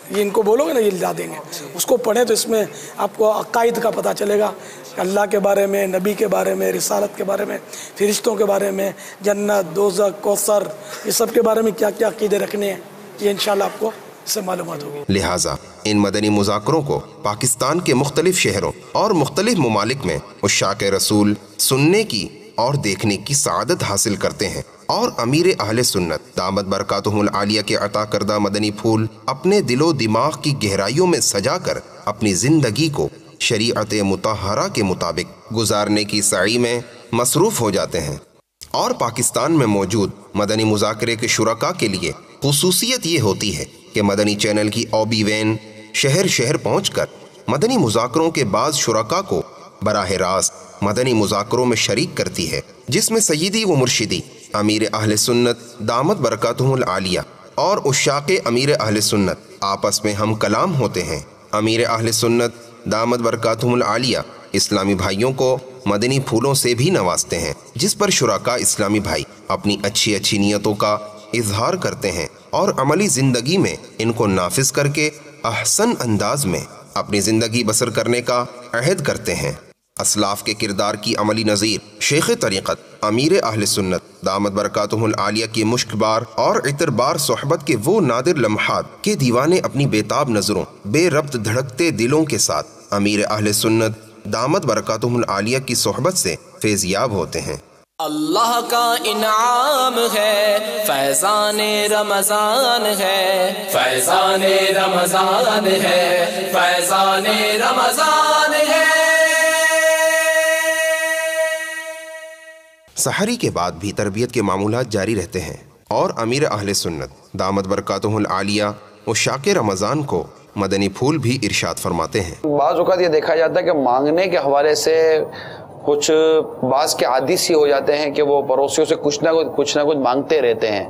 S3: یہ ان کو بولو گے نا، یہ لا دیں گے، اس کو پڑھیں تو اس میں آپ کو عقائد کا پتہ چلے گا، اللہ کے بارے میں، نبی کے بارے میں، رسالت کے بارے میں، فرشتوں کے بارے میں، جنت، دوزخ، کوثر، یہ سب کے بارے میں کیا کیا عقیدے رکھنے ہیں، یہ انشاءاللہ آپ کو اس سے معلومات ہوگی۔
S4: لہٰذا ان مدنی مذاکروں کو پاکستان کے مختلف شہروں اور مختلف ممالک میں عشاق رسول سننے کی اور دیکھنے کی سعادت حاصل کرتے ہیں، اور امیر اہل سنت دامت برکاتہم العالیہ کے عطا کردہ مدنی پھول اپنے دل و دماغ کی گہرائیوں میں سجا کر اپنی زندگی کو شریعت مطہرہ کے مطابق گزارنے کی سعی میں مصروف ہو جاتے ہیں۔ اور پاکستان میں موجود مدنی مذاکرے کے شرکاء کے لیے خصوصیت یہ ہوتی ہے کہ مدنی چینل کی اوبی وین شہر شہر پہنچ کر مدنی مذاکروں کے بعض شرکاء کو براہ راست مدنی مذاکروں میں شریک کرتی ہے، جس میں سیدی و مرشدی امیر اہل سنت دامت برکاتہم العالیہ اور عشاق امیر اہل سنت آپس میں ہم کلام ہوتے ہیں۔ امیر اہل سنت دامت برکاتہم العالیہ اسلامی بھائیوں کو مدنی پھولوں سے بھی نوازتے ہیں، جس پر شرکاء اسلامی بھائی اپنی اچھی اچھی نیتوں کا اظہار کرتے ہیں اور عملی زندگی میں ان کو نافذ کر کے احسن انداز میں اپنی زندگی بسر کرنے کا عہد کرتے ہیں۔ اسلاف کے کردار کی عملی نظیر شیخ طریقت امیر اہل سنت دامت برکاتہم العالیہ کی مشکبار اور عطربار صحبت کے وہ نادر لمحات کے دیوانے اپنی بےتاب نظروں، بے ربط دھڑکتے دلوں کے ساتھ امیر اہل سنت دامت برکاتہم العالیہ کی صحبت سے فیضیاب ہوتے ہیں۔
S5: اللہ کا انعام ہے، فیضان رمضان ہے، فیضان رمضان ہے، فیضان رمضان ہے۔
S4: سحری کے بعد بھی تربیت کے معمولات جاری رہتے ہیں اور امیر اہل سنت دامت برکاتہ العالیہ عشاق رمضان کو مدنی پھول بھی ارشاد فرماتے ہیں۔
S7: بعض اوقات یہ دیکھا جاتا ہے کہ مانگنے کے حوالے سے کچھ بعض کے عادی سی ہو جاتے ہیں کہ وہ پڑوسیوں سے کچھ نہ کچھ مانگتے رہتے ہیں،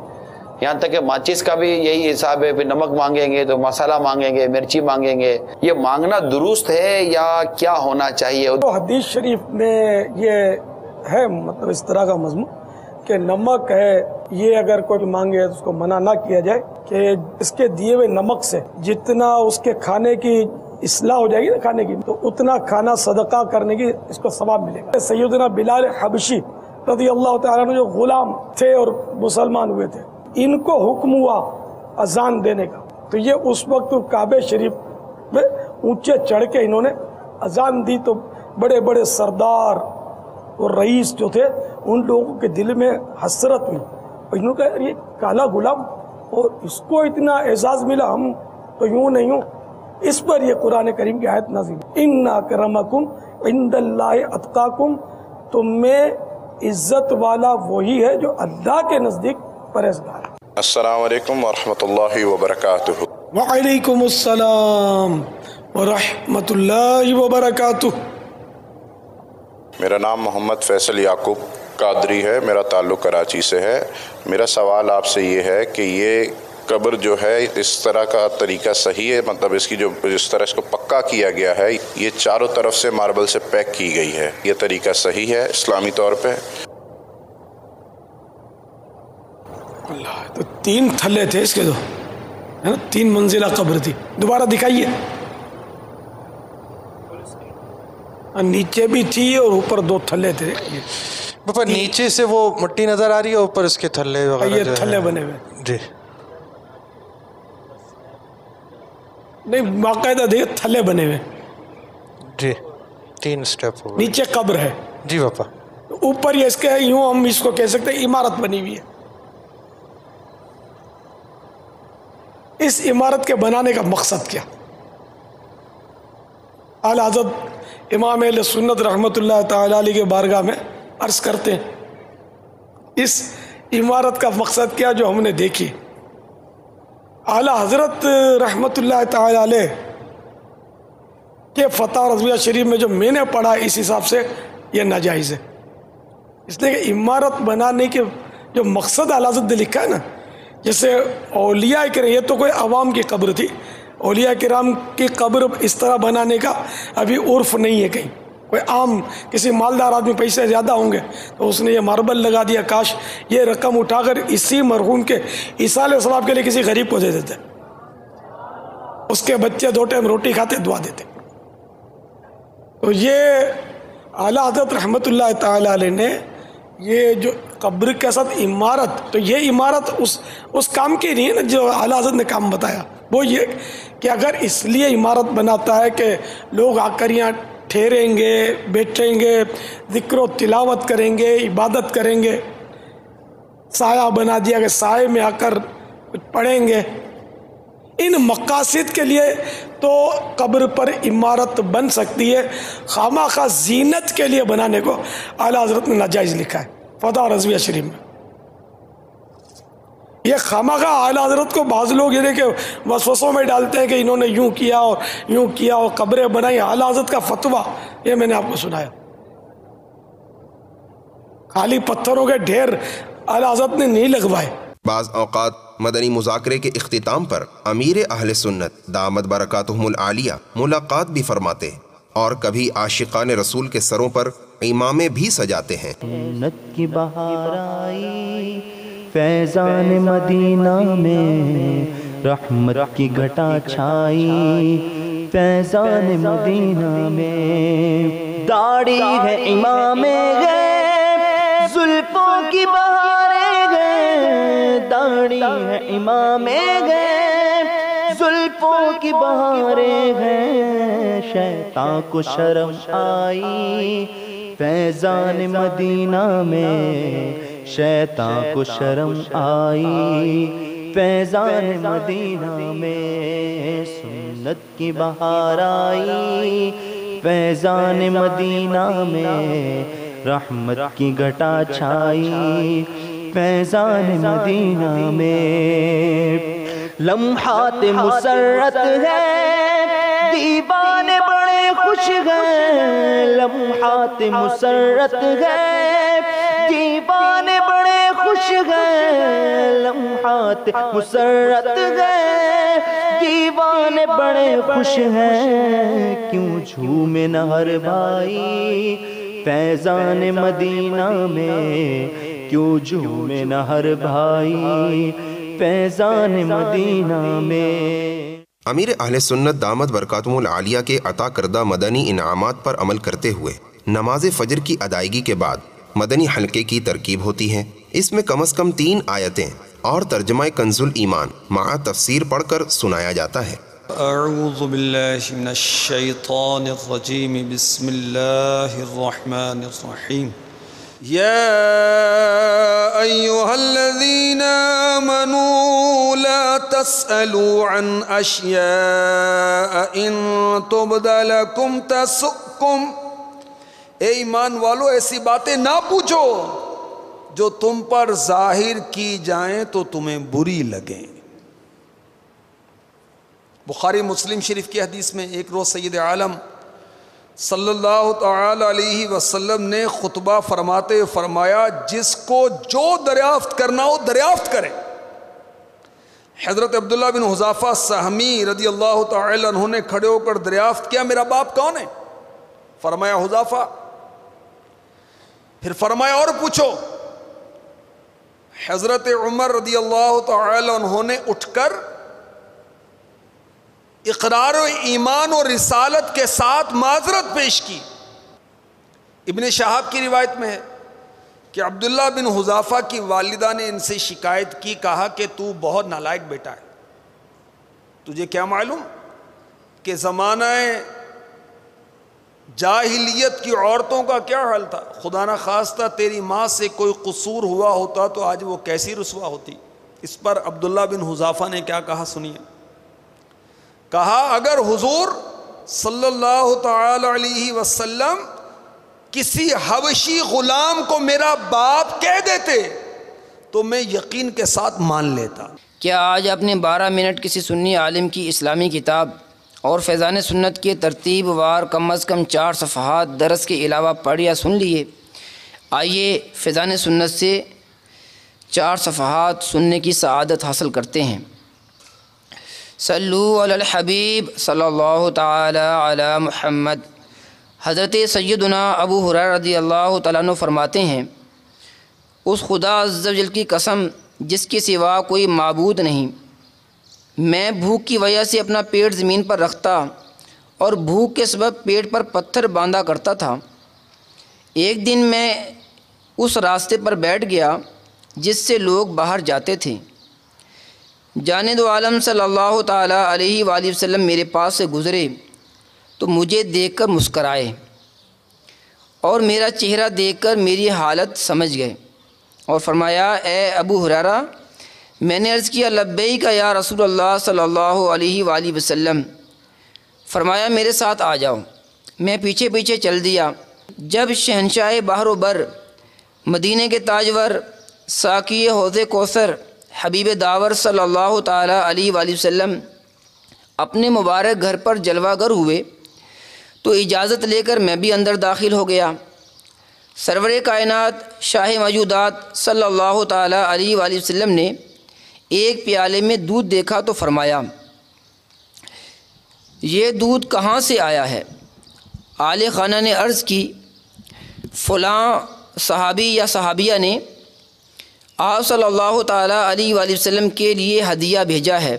S7: یہاں تک کہ ماچس کا بھی یہی حساب ہے، پھر نمک مانگیں گے تو مسالہ مانگیں گے، مرچی مانگیں گے۔ یہ مانگنا درست ہے یا کیا ہونا چاہیے؟
S3: حدیث شریف میں یہ ہے مطلب اس طرح کا مضمون کہ نمک ہے، یہ اگر کوئی مانگے تو اس کو منع نہ کیا جائے کہ اس کے دیے ہوئے نمک سے جتنا اس کے کھانے کی اصلاح ہو جائے گی نا کھانے کی، تو اتنا کھانا صدقہ کرنے کی اس کو ثواب ملے گا۔ سیدنا بلال حبشی رضی اللہ تعالیٰ عنہ جو غلام تھے اور مسلمان ہوئے تھے، ان کو حکم ہوا اذان دینے کا، تو یہ اس وقت کعبہ شریف میں اونچے چڑھ کے انہوں نے اذان دی، تو بڑے بڑے سردار اور رئیس جو تھے ان لوگوں کے دل میں حسرت ہوئی، اور انہوں نے کہا یہ کالا غلام اور اس کو اتنا اعزاز ملا، ہم تو یوں نہیں ہوں۔ اس پر یہ قرآن کریم کی آیت نازل، ان اکرمکم عند اللہ اتقاکم، تم میں عزت والا وہی ہے جو اللہ کے نزدیک پرہیزگار ہے۔
S8: السلام علیکم ورحمۃ اللہ وبرکاتہ۔
S3: وعلیکم السلام ورحمۃ اللہ وبرکاتہ۔
S8: میرا نام محمد فیصل یعقوب قادری ہے، میرا تعلق کراچی سے ہے۔ میرا سوال آپ سے یہ ہے کہ یہ قبر جو ہے اس طرح کا طریقہ صحیح ہے، مطلب اس کی جو جس طرح اس کو پکا کیا گیا ہے، یہ چاروں طرف سے ماربل سے پیک کی گئی ہے، یہ طریقہ صحیح ہے اسلامی طور پہ؟
S3: اللہ، تو 3 تھلے تھے اس کے، تو 3 منزلہ قبر تھی۔ دوبارہ دکھائیے، نیچے بھی تھی اور اوپر 2 تھلے تھے۔
S2: باپا نیچے سے وہ مٹی نظر آ رہی ہے، اوپر اس کے تھلے وغیرہ
S3: یہ تھلے بنے ہوئے،
S2: جی
S3: نہیں باقاعدہ دیکھیں تھلے بنے ہوئے،
S2: جی 3 سٹیپ ہو گئے۔
S3: نیچے قبر ہے،
S2: جی باپا،
S3: اوپر یہ اس کے یوں ہم اس کو کہہ سکتے ہیں عمارت بنی ہوئی ہے۔ اس عمارت کے بنانے کا مقصد کیا؟ اعلیٰ حضرت امام اہل سنت رحمۃ اللہ تعالی علیہ کے بارگاہ میں عرض کرتے ہیں اس عمارت کا مقصد کیا جو ہم نے دیکھی؟ اعلیٰ حضرت رحمۃ اللہ تعالی علیہ کے فتح رضویہ شریف میں جو میں نے پڑھا اس حساب سے یہ ناجائز ہے، اس لیے کہ عمارت بنانے کے جو مقصد اعلیٰ حضرت نے لکھا ہے نا، جیسے اولیاء کرام، یہ تو کوئی عوام کی قبر تھی، اولیاء کرام کی قبر اس طرح بنانے کا ابھی عرف نہیں ہے کہیں، کوئی عام کسی مالدار آدمی پیسے زیادہ ہوں گے تو اس نے یہ ماربل لگا دیا، کاش یہ رقم اٹھا کر اسی مرحوم کے ایصال ثواب کے لیے کسی غریب کو دے دیتے، اس کے بچے 2 ٹائم روٹی کھاتے، دعا دیتے۔ تو یہ اعلیٰ حضرت رحمۃ اللہ تعالی علیہ نے یہ جو قبر کے ساتھ عمارت، تو یہ عمارت اس کام کی نہیں ہے نا جو اعلیٰ حضرت نے کام بتایا، وہ یہ کہ اگر اس لیے عمارت بناتا ہے کہ لوگ آ کر یہاں ٹھہریں گے، بیٹھیں گے، ذکر و تلاوت کریں گے، عبادت کریں گے، سایہ بنا دیا کہ سائے میں آ کر کچھ پڑھیں گے، ان مقاصد کے لیے تو قبر پر عمارت بن سکتی ہے، خامخواہ زینت کے لیے بنانے کو اعلیٰ حضرت نے ناجائز لکھا ہے فتح رضویہ شریف میں۔ یہ خامخواہ اعلیٰ حضرت کو بعض لوگ یہ کہ وسوسوں میں ڈالتے ہیں کہ انہوں نے یوں کیا اور یوں کیا اور قبریں بنائی، اعلیٰ حضرت کا فتویٰ یہ میں نے آپ کو سنایا، خالی پتھروں کے ڈھیر اعلیٰ حضرت نے نہیں لگوائے۔
S4: بعض اوقات مدنی مذاکرے کے اختتام پر امیر اہل سنت دامت برکاتہم العالیہ ملاقات بھی فرماتے اور کبھی عاشقان رسول کے سروں پر امامے بھی سجاتے ہیں۔
S1: جنت کی بہار آئی فیضان مدینہ میں، رحمت کی گھٹا چھائی فیضان مدینہ میں، داڑھی ہے امام گئے زلفوں کی بہاریں گئے، داڑھی ہے امام گئے زلفوں کی بہاریں گئے، شیطان کو شرم آئی فیضان مدینہ میں شیطان کو شرم آئی، فیضان مدینہ میں سنت کی بہار آئی، فیضان مدینہ میں رحمت کی گھٹا چھائی، فیضان مدینہ میں لمحات مسرت ہے، دیوانے بڑے خوش گئے، لمحات مسرت ہے، دیوانے بڑے خوش گئے، لمحات مسرت ہے، دیوانے بڑے خوش ہیں، کیوں جھومے نہ ہر بھائی فیضان مدینہ میں، کیوں جھومے نہ ہر بھائی فیضان مدینہ میں۔
S4: امیر اہل سنت دامت برکاتہم العالیہ کے عطا کردہ مدنی انعامات پر عمل کرتے ہوئے نماز فجر کی ادائیگی کے بعد مدنی حلقے کی ترکیب ہوتی ہے۔ اس میں کم از کم 3 آیتیں اور ترجمہ کنز الایمان مع تفسیر پڑھ کر سنایا جاتا ہے۔
S9: اعوذ باللہ من الشیطان الرجیم، بسم اللہ الرحمن الرحیم۔ یا ایہا الذین آمنوا لا تسألوا عن اشیاء ان تبد لکم تسؤکم، اے ایمان والو ایسی باتیں نہ پوچھو جو تم پر ظاہر کی جائیں تو تمہیں بری لگیں۔ بخاری مسلم شریف کی حدیث میں ایک روز سید عالم صلی اللہ تعالی علیہ وسلم نے خطبہ فرماتے فرمایا، جس کو جو دریافت کرنا ہو دریافت کرے۔ حضرت عبداللہ بن حذافہ سہمی رضی اللہ تعالی عنہ نے کھڑے ہو کر دریافت کیا، میرا باپ کون ہے؟ فرمایا حذافہ۔ پھر فرمایا اور پوچھو۔ حضرت عمر رضی اللہ تعالی عنہ نے اٹھ کر اقرار و ایمان و رسالت کے ساتھ معذرت پیش کی۔ ابن شہاب کی روایت میں ہے کہ عبداللہ بن حذافہ کی والدہ نے ان سے شکایت کی، کہا کہ تو بہت نالائق بیٹا ہے، تجھے کیا معلوم کہ زمانہ جاہلیت کی عورتوں کا کیا حال تھا، خدا نہ خواستہ تیری ماں سے کوئی قصور ہوا ہوتا تو آج وہ کیسی رسوا ہوتی۔ اس پر عبداللہ بن حذافہ نے کیا کہا سنیے، کہا اگر حضور صلی اللہ تعالی علیہ وسلم کسی حبشی غلام کو میرا باپ کہہ دیتے تو میں یقین کے ساتھ مان لیتا۔
S10: کیا آج آپ نے 12 منٹ کسی سنی عالم کی اسلامی کتاب اور فیضان سنت کے ترتیب وار کم از کم 4 صفحات درس کے علاوہ پڑھ یا سن لیے؟ آئیے فیضان سنت سے 4 صفحات سننے کی سعادت حاصل کرتے ہیں۔ صلو علی الحبیب صلی اللہ تعالی علی محمد۔ حضرت سیدنا ابو ہریرہ رضی اللہ تعالیٰ عنہ فرماتے ہیں، اس خدا عز و جل کی قسم جس کے سوا کوئی معبود نہیں، میں بھوک کی وجہ سے اپنا پیٹ زمین پر رکھتا اور بھوک کے سبب پیٹ پر پتھر باندھا کرتا تھا۔ ایک دن میں اس راستے پر بیٹھ گیا جس سے لوگ باہر جاتے تھے۔ جانے دو عالم صلی اللہ تعالیٰ علیہ وآلہ وسلم میرے پاس سے گزرے تو مجھے دیکھ کر مسکرائے اور میرا چہرہ دیکھ کر میری حالت سمجھ گئے اور فرمایا، اے ابو ہریرہ، میں نے عرض کیا لبیک یا رسول اللہ صلی اللہ علیہ وآلہ وسلم۔ فرمایا میرے ساتھ آ جاؤ۔ میں پیچھے پیچھے چل دیا۔ جب شہنشاہ بحر و بر، مدینے کے تاجور، ساقی حوض کوثر، حبیب داور صلی اللہ تعالیٰ علیہ وآلہ وسلم اپنے مبارک گھر پر جلوہ گر ہوئے تو اجازت لے کر میں بھی اندر داخل ہو گیا۔ سرور کائنات شاہ موجودات صلی اللہ تعالیٰ علیہ وآلہ وسلم نے ایک پیالے میں دودھ دیکھا تو فرمایا، یہ دودھ کہاں سے آیا ہے؟ آل خانہ نے عرض کی، فلاں صحابی یا صحابیہ نے آپ صلی اللہ تعالیٰ علیہ وآلہ وسلم کے لیے ہدیہ بھیجا ہے۔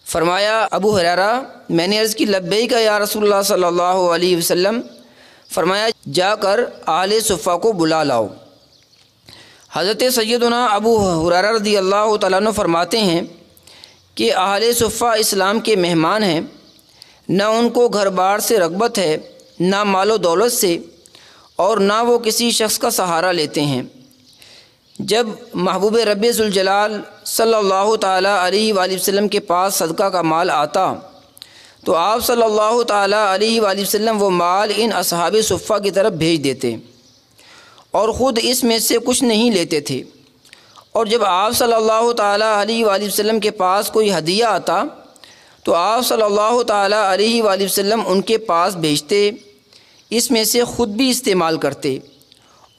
S10: فرمایا ابو ہریرہ، میں نے عرض کی لبیک یا رسول اللہ صلی اللہ علیہ وسلم۔ فرمایا جا کر اہل صفہ کو بلا لاؤ۔ حضرت سیدنا ابو ہریرہ رضی اللہ تعالیٰ عنہ فرماتے ہیں کہ اہل صفہ اسلام کے مہمان ہیں، نہ ان کو گھر بار سے رغبت ہے، نہ مال و دولت سے، اور نہ وہ کسی شخص کا سہارا لیتے ہیں۔ جب محبوب رب ذوالجلال صلی اللہ تعالیٰ علیہ وآلہ وسلم کے پاس صدقہ کا مال آتا تو آپ صلی اللہ تعالیٰ علیہ وآلہ وسلم وہ مال ان اصحاب صفہ کی طرف بھیج دیتے اور خود اس میں سے کچھ نہیں لیتے تھے، اور جب آپ صلی اللہ تعالیٰ علیہ وآلہ وسلم کے پاس کوئی ہدیہ آتا تو آپ صلی اللہ تعالیٰ علیہ وآلہ وسلم ان کے پاس بھیجتے، اس میں سے خود بھی استعمال کرتے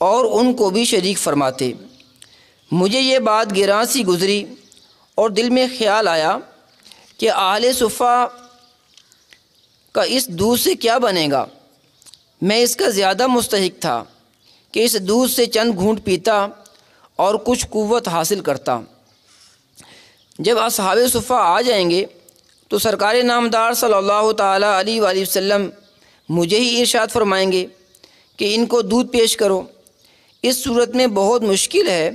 S10: اور ان کو بھی شریک فرماتے۔ مجھے یہ بات گراں سی گزری اور دل میں خیال آیا کہ اہل صفہ کا اس دودھ سے کیا بنے گا۔ میں اس کا زیادہ مستحق تھا کہ اس دودھ سے چند گھونٹ پیتا اور کچھ قوت حاصل کرتا۔ جب اصحاب صفہ آ جائیں گے تو سرکار نامدار صلی اللہ تعالیٰ علیہ وآلہ وسلم مجھے ہی ارشاد فرمائیں گے کہ ان کو دودھ پیش کرو۔ اس صورت میں بہت مشکل ہے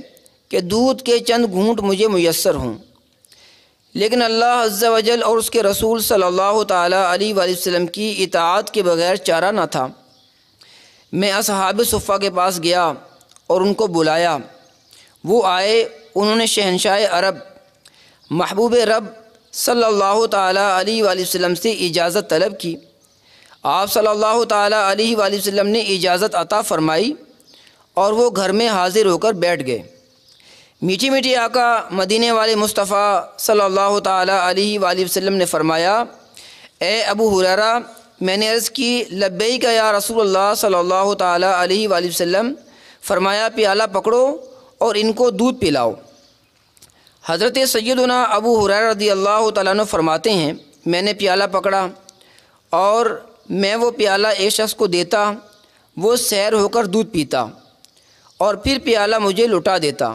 S10: کہ دودھ کے چند گھونٹ مجھے میسر ہوں، لیکن اللہ عز و جل اور اس کے رسول صلی اللہ تعالیٰ علیہ وآلہ وسلم کی اطاعت کے بغیر چارہ نہ تھا۔ میں اصحاب صفہ کے پاس گیا اور ان کو بلایا۔ وہ آئے، انہوں نے شہنشاہ عرب محبوب رب صلی اللہ تعالیٰ علیہ وآلہ وسلم سے اجازت طلب کی۔ آپ صلی اللہ تعالیٰ علیہ وآلہ وسلم نے اجازت عطا فرمائی اور وہ گھر میں حاضر ہو کر بیٹھ گئے۔ میٹھی میٹھی آقا مدینے والے مصطفیٰ صلی اللہ تعالیٰ علیہ وآلہ وسلم نے فرمایا، اے ابو ہریرہ، میں نے عرض کی لبیک یا رسول اللہ صلی اللہ تعالیٰ علیہ وآلہ وسلم۔ فرمایا پیالہ پکڑو اور ان کو دودھ پلاؤ۔ حضرت سیدنا ابو ہریرہ رضی اللہ تعالیٰ عنہ فرماتے ہیں، میں نے پیالہ پکڑا اور میں وہ پیالہ ایک شخص کو دیتا، وہ سیر ہو کر دودھ پیتا اور پھر پیالہ مجھے لٹا دیتا،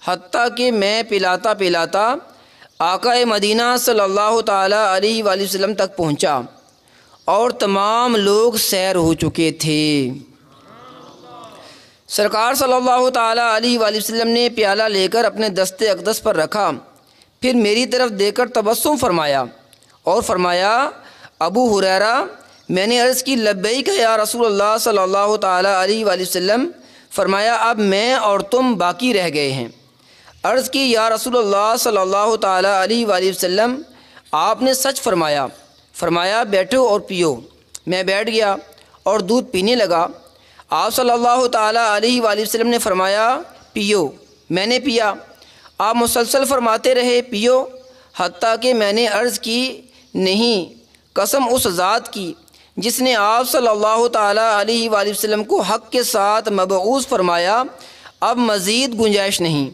S10: حتیٰ کہ میں پلاتا پلاتا آقا مدینہ صلی اللہ تعالیٰ علیہ وآلہ وسلم تک پہنچا اور تمام لوگ سیر ہو چکے تھے۔ سرکار صلی اللہ تعالیٰ علیہ وآلہ وسلم نے پیالہ لے کر اپنے دست اقدس پر رکھا، پھر میری طرف دیکھ کر تبسم فرمایا اور فرمایا، ابو ہریرہ، میں نے عرض کی لبیک یا رسول اللہ صلی اللہ تعالیٰ علیہ وآلہ وسلم۔ فرمایا اب میں اور تم باقی رہ گئے ہیں۔ عرض کی یا رسول اللہ صلی اللہ تعالیٰ علیہ وآلہ وسلم، آپ نے سچ فرمایا۔ فرمایا بیٹھو اور پیو۔ میں بیٹھ گیا اور دودھ پینے لگا۔ آپ صلی اللہ تعالیٰ علیہ وآلہ وسلم نے فرمایا پیو۔ میں نے پیا۔ آپ مسلسل فرماتے رہے پیو، حتیٰ کہ میں نے عرض کی نہیں، قسم اس ذات کی جس نے آپ صلی اللہ تعالیٰ علیہ وآلہ وسلم کو حق کے ساتھ مبعوث فرمایا، اب مزید گنجائش نہیں۔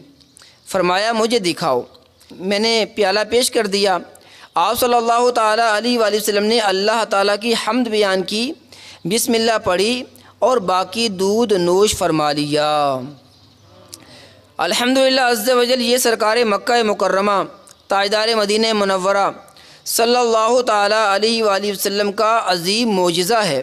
S10: فرمایا مجھے دکھاؤ۔ میں نے پیالہ پیش کر دیا۔ آپ صلی اللہ تعالیٰ علیہ وآلہ وسلم نے اللہ تعالیٰ کی حمد بیان کی، بسم اللہ پڑھی اور باقی دودھ نوش فرما لیا۔ الحمدللہ عز و جل، یہ سرکار مکہ مکرمہ تاجدار مدینہ منورہ صلی اللہ تعالیٰ علیہ وآلہ وسلم کا عظیم معجزہ ہے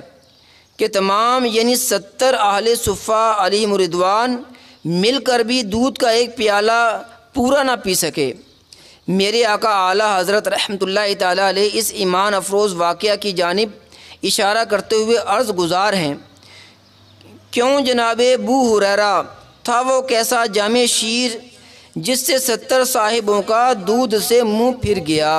S10: کہ تمام یعنی 70 اہل صفہ علیہم رضوان مل کر بھی دودھ کا ایک پیالہ پورا نہ پی سکے۔ میرے آقا اعلیٰ حضرت رحمۃ اللہ تعالیٰ علیہ اس ایمان افروز واقعہ کی جانب اشارہ کرتے ہوئے عرض گزار ہیں، کیوں جناب ابو ہریرہ تھا وہ کیسا جامع شیر جس سے 70 صاحبوں کا دودھ سے منہ پھر گیا۔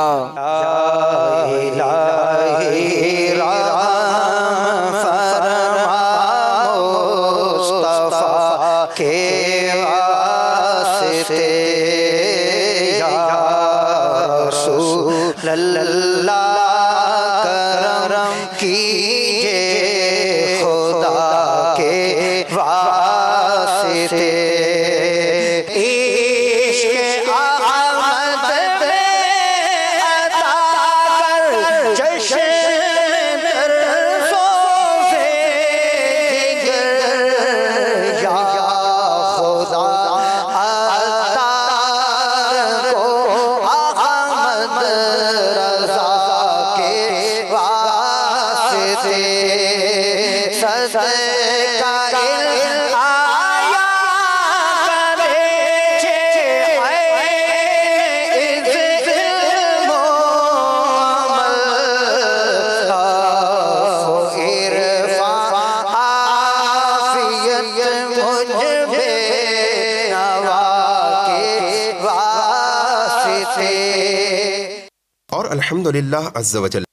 S4: اور الحمدللہ عز وجل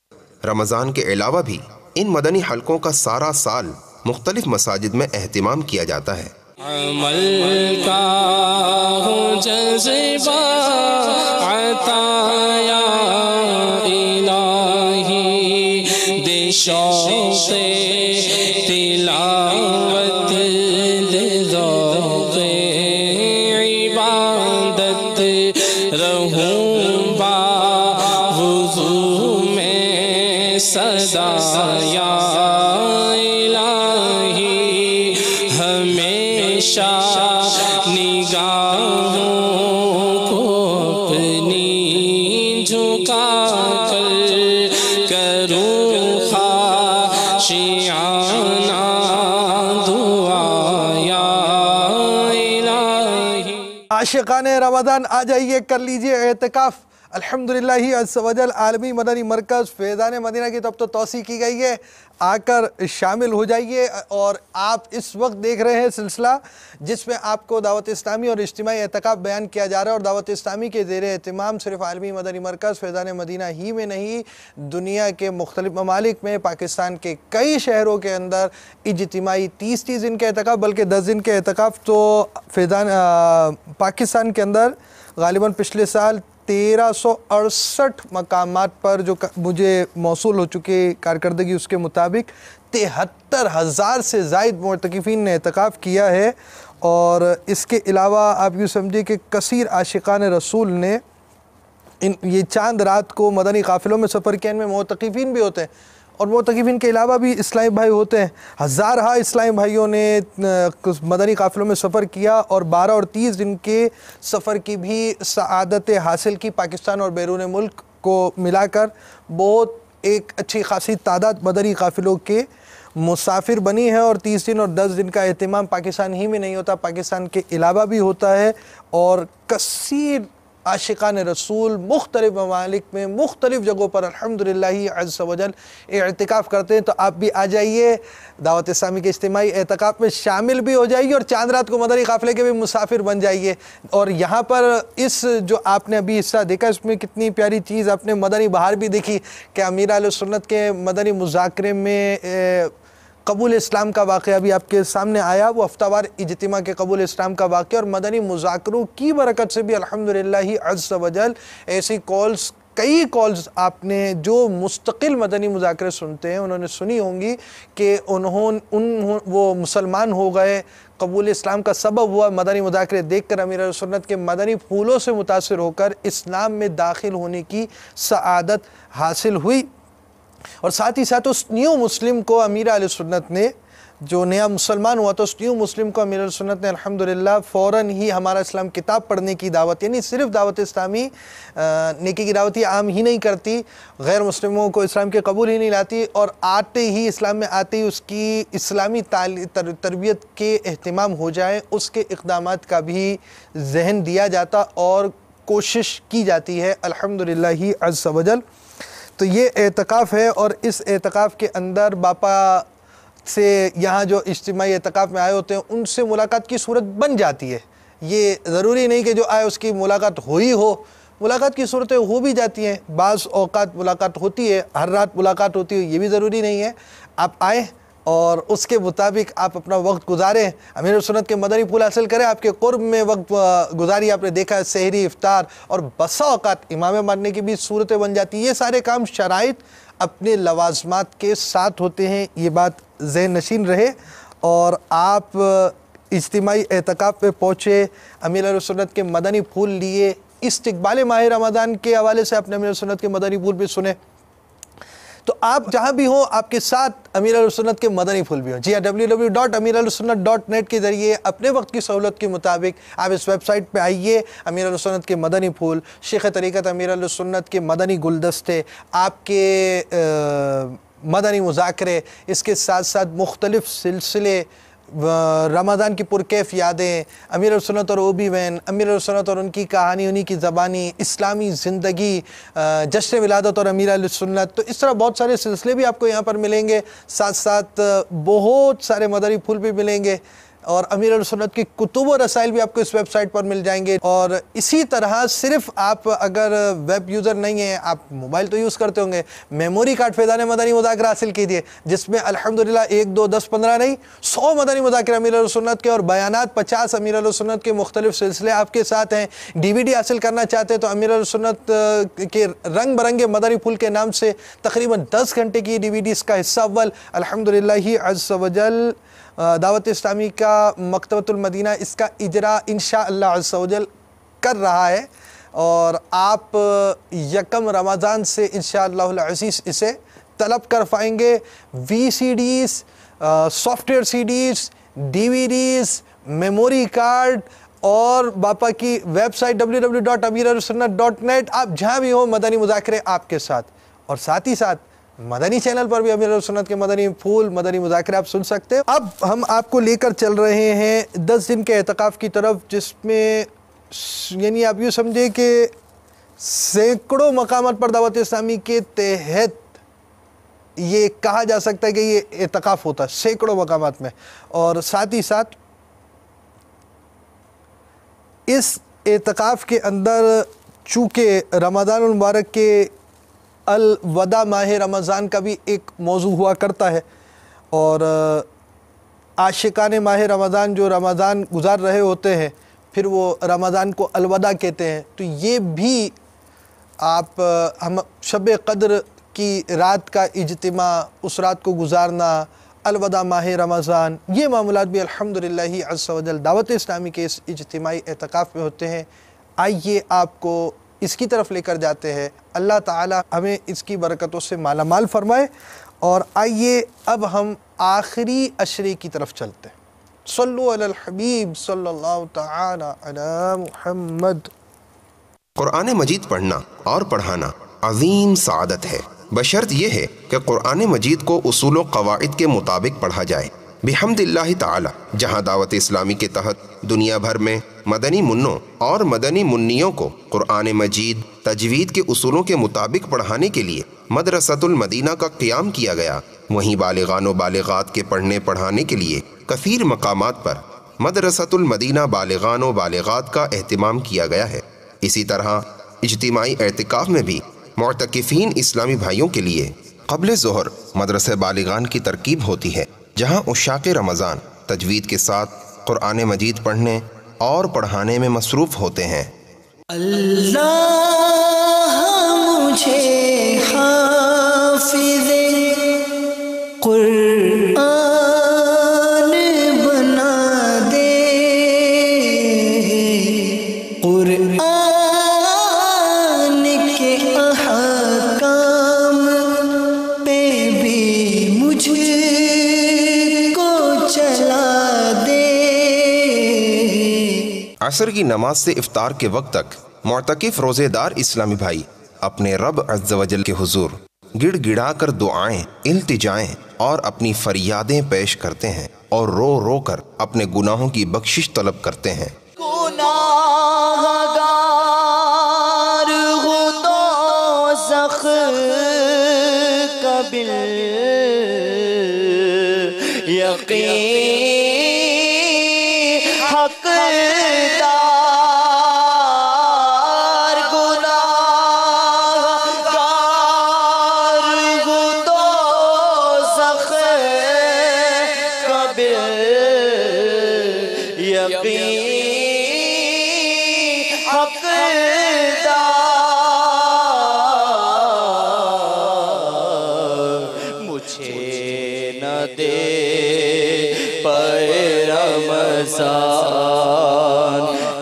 S4: رمضان کے علاوہ بھی ان مدنی حلقوں کا سارا سال مختلف مساجد میں اہتمام کیا جاتا ہے۔
S5: عمل کا ہو جذبہ عطا یا الہی، دے شوق تلاوت، دے ذوق عبادت، رہوں با وضو میں صدا یا الہی، ہمیشہ نگاہوں کو اپنی جھکا کر کروں خاشعانہ دعا یا الہی۔
S2: عاشقان رمضان آ جائیے، کر لیجئے اعتکاف۔ الحمدللہ عز و جل عالمی مدنی مرکز فیضان مدینہ کی طرف تو توسیع کی گئی ہے، آ کر شامل ہو جائیے۔ اور آپ اس وقت دیکھ رہے ہیں سلسلہ جس میں آپ کو دعوت اسلامی اور اجتماعی اعتکاف بیان کیا جا رہا ہے، اور دعوت اسلامی کے زیر اہتمام صرف عالمی مدنی مرکز فیضان مدینہ ہی میں نہیں، دنیا کے مختلف ممالک میں، پاکستان کے کئی شہروں کے اندر اجتماعی 30 دن کے اعتکاف، بلکہ 10 دن کے اعتکاف تو فیضان پاکستان کے اندر غالباً پچھلے سال 1368 مقامات پر جو مجھے موصول ہو چکے کارکردگی اس کے مطابق 73,000 سے زائد معتکفین نے اعتکاف کیا ہے۔ اور اس کے علاوہ آپ یوں سمجھے کہ کثیر عاشقان رسول نے یہ چاند رات کو مدنی قافلوں میں سفر کیا۔ ان میں معتکفین بھی ہوتے ہیں اور معتکفین کے علاوہ بھی اسلامی بھائی ہوتے ہیں۔ ہزارہا اسلامی بھائیوں نے مدنی قافلوں میں سفر کیا اور 12 اور 30 دن کے سفر کی بھی سعادت حاصل کی۔ پاکستان اور بیرون ملک کو ملا کر بہت ایک اچھی خاصی تعداد مدنی قافلوں کے مسافر بنی ہے، اور 30 دن اور 10 دن کا اہتمام پاکستان ہی میں نہیں ہوتا، پاکستان کے علاوہ بھی ہوتا ہے۔ اور کثیر عاشقان رسول مختلف ممالک میں مختلف جگہوں پر الحمدللہ عز و جل اعتکاف کرتے ہیں۔ تو آپ بھی آ جائیے، دعوت اسلامی کے اجتماعی اعتکاف میں شامل بھی ہو جائیے اور چاند رات کو مدنی قافلے کے بھی مسافر بن جائیے۔ اور یہاں پر اس جو آپ نے ابھی حصہ دیکھا، اس میں کتنی پیاری چیز آپ نے مدنی بہار بھی دیکھی کہ امیر اہل سنت کے مدنی مذاکرے میں قبول اسلام کا واقعہ بھی آپ کے سامنے آیا، وہ ہفتہ وار اجتماع کے قبول اسلام کا واقعہ، اور مدنی مذاکروں کی برکت سے بھی الحمدللہ عز و جل ایسی کئی کالز آپ نے جو مستقل مدنی مذاکرے سنتے ہیں انہوں نے سنی ہوں گی کہ وہ مسلمان ہو گئے، قبول اسلام کا سبب ہوا مدنی مذاکرے دیکھ کر، امیر اہل سنت کے مدنی پھولوں سے متاثر ہو کر اسلام میں داخل ہونے کی سعادت حاصل ہوئی۔ اور ساتھ ہی ساتھ اس نیو مسلم کو امیر اہل سنت نے، جو نیا مسلمان ہوا تو اس نیو مسلم کو امیر اہل سنت نے الحمدللہ فوراً ہی ہمارا اسلام کتاب پڑھنے کی دعوت، یعنی صرف دعوت اسلامی نیکی کی دعوت عام ہی نہیں کرتی، غیر مسلموں کو اسلام کے قبول ہی نہیں لاتی، اور آتے ہی اسلام میں آتے ہی اس کی اسلامی تربیت کے اہتمام ہو جائے، اس کے اقدامات کا بھی ذہن دیا جاتا اور کوشش کی جاتی ہے الحمدللہ عز و جل۔ تو یہ اعتکاف ہے، اور اس اعتکاف کے اندر باپا سے یہاں جو اجتماعی اعتکاف میں آئے ہوتے ہیں ان سے ملاقات کی صورت بن جاتی ہے۔ یہ ضروری نہیں کہ جو آئے اس کی ملاقات ہوئی ہو، ملاقات کی صورتیں ہو بھی جاتی ہیں، بعض اوقات ملاقات ہوتی ہے، ہر رات ملاقات ہوتی ہے، یہ بھی ضروری نہیں ہے۔ آپ آئیں اور اس کے مطابق آپ اپنا وقت گزاریں، امیر سنت کے مدنی پھول حاصل کریں، آپ کے قرب میں وقت گزاری آپ نے دیکھا ہے، سحری، افطار، اور بسا اوقات امامے ماننے کی بھی صورتیں بن جاتی ہیں۔ یہ سارے کام شرائط اپنے لوازمات کے ساتھ ہوتے ہیں، یہ بات ذہن نشین رہے۔ اور آپ اجتماعی اعتکاف پہ پہنچے، امیر اہل سنت کے مدنی پھول لیے، استقبال ماہ رمضان کے حوالے سے اپنے امیر سنت کے مدنی پھول بھی سنے۔ تو آپ جہاں بھی ہوں آپ کے ساتھ امیر اہل سنت کے مدنی پھول بھی ہوں۔ جی ہاں، www.amirahlusunnat.net کے ذریعے اپنے وقت کی سہولت کے مطابق آپ اس ویب سائٹ پہ آئیے۔ امیر اہل سنت کے مدنی پھول، شیخ طریقت امیر اہل سنت کے مدنی گلدستے، آپ کے مدنی مذاکرے، اس کے ساتھ ساتھ مختلف سلسلے، رمضان کی پرکیف یادیں، امیر اہل سنت اور اوبی وین، امیر اہل سنت اور ان کی کہانی، انہی کی زبانی، اسلامی زندگی، جشن ولادت اور امیر اہل سنت، تو اس طرح بہت سارے سلسلے بھی آپ کو یہاں پر ملیں گے، ساتھ ساتھ بہت سارے مدنی پھول بھی ملیں گے۔ اور امیر اہل سنت کی کتب و رسائل بھی آپ کو اس ویب سائٹ پر مل جائیں گے۔ اور اسی طرح صرف آپ اگر ویب یوزر نہیں ہیں، آپ موبائل تو یوز کرتے ہوں گے، میموری کارڈ فیضان مدنی مذاکرہ حاصل کیجیے، جس میں الحمدللہ 1 2 10 15 نہیں 100 مدنی مذاکرہ امیر اہل سنت کے اور بیانات 50 امیر اہل سنت کے مختلف سلسلے آپ کے ساتھ ہیں۔ DVD حاصل کرنا چاہتے ہیں تو امیر اہل سنت کے رنگ برنگے مدنی پھول کے نام سے تقریباً 10 گھنٹے کی DVD، اس کا حصہ اول الحمدللہ عز وجل دعوت اسلامی کا مکتبۃ المدینہ اس کا اجرا انشاءاللہ عز وجل کر رہا ہے، اور آپ 1 رمضان سے انشاءاللہ العزیز اسے طلب کر پائیں گے۔ VCDs، soft where CDs، DVDs، memory card اور باپا کی ویب سائٹ www.amirahlusunnat.net، آپ جہاں بھی ہوں مدنی مذاکرے آپ کے ساتھ، اور ساتھ ہی ساتھ مدنی چینل پر بھی امیر اہل سنت کے مدنی پھول مدنی مذاکرے آپ سن سکتے ہیں۔ اب ہم آپ کو لے کر چل رہے ہیں 10 دن کے اعتکاف کی طرف، جس میں یعنی آپ یوں سمجھے کہ سینکڑوں مقامات پر دعوت اسلامی کے تحت یہ کہا جا سکتا ہے کہ یہ اعتکاف ہوتا ہے سینکڑوں مقامات میں، اور ساتھ ہی ساتھ اس اعتکاف کے اندر چونکہ رمضان المبارک کے الوداع ماہ رمضان کا بھی ایک موضوع ہوا کرتا ہے، اور عاشقان ماہ رمضان جو رمضان گزار رہے ہوتے ہیں پھر وہ رمضان کو الوداع کہتے ہیں، تو یہ بھی آپ ہم شب قدر کی رات کا اجتماع، اس رات کو گزارنا، الوداع ماہ رمضان، یہ معاملات بھی الحمدللہ عز وجل دعوت اسلامی کے اس اجتماعی اعتکاف میں ہوتے ہیں۔ آئیے آپ کو اس کی طرف لے کر جاتے ہیں، اللہ تعالی ہمیں اس کی برکتوں سے مالا مال فرمائے۔ اور آئیے اب ہم آخری عشرے کی طرف چلتے ہیں۔ صلو علی الحبیب صلی اللہ تعالی علی محمد۔
S4: قرآن مجید پڑھنا اور پڑھانا عظیم سعادت ہے، بشرط یہ ہے کہ قرآن مجید کو اصول و قواعد کے مطابق پڑھا جائے۔ بحمد اللہ تعالی جہاں دعوت اسلامی کے تحت دنیا بھر میں مدنی منوں اور مدنی منیوں کو قرآن مجید تجوید کے اصولوں کے مطابق پڑھانے کے لیے مدرسۃ المدینہ کا قیام کیا گیا، وہیں بالغان و بالغات کے پڑھنے پڑھانے کے لیے کثیر مقامات پر مدرسۃ المدینہ بالغان و بالغات کا اہتمام کیا گیا ہے۔ اسی طرح اجتماعی اعتکاف میں بھی معتکفین اسلامی بھائیوں کے لیے قبل ظہر مدرسہ بالغان کی ترکیب ہوتی ہے، جہاں عشاق رمضان تجوید کے ساتھ قرآن مجید پڑھنے اور پڑھانے میں مصروف ہوتے ہیں۔
S5: اللہ مجھے حافظ قرآن بنا دے، قرآن کے احکام پہ بھی مجھے کو چلا دے۔
S4: عصر کی نماز سے افطار کے وقت تک معتکف روزے دار اسلامی بھائی اپنے رب عز و جل کے حضور گڑ گڑا کر دعائیں، التجائیں اور اپنی فریادیں پیش کرتے ہیں، اور رو رو کر اپنے گناہوں کی بخشش طلب کرتے ہیں۔
S5: گناہگار ہوں دوزخ کا بالیقین حقدار،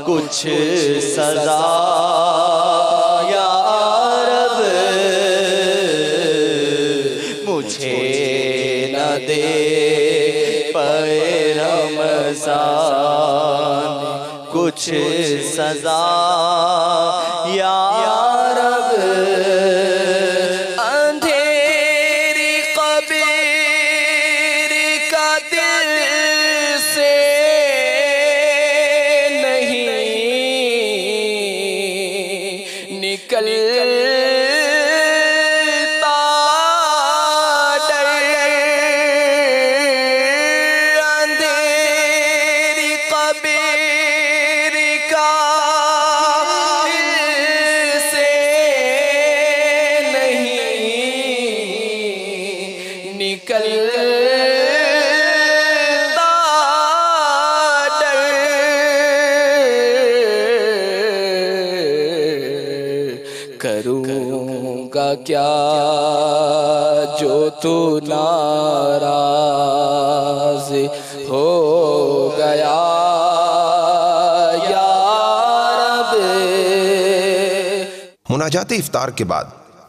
S5: کچھ سزا یا رب مجھے نہ دے پے رمضان، کچھ سزا یا رب، اندھیری قبر کا دل سے نکلتا ڈر، اندھیری نکلتا ڈر، کروں گا کیا جو تو ناراض ہو گیا یا رب۔
S4: مناجات افطار کے بعد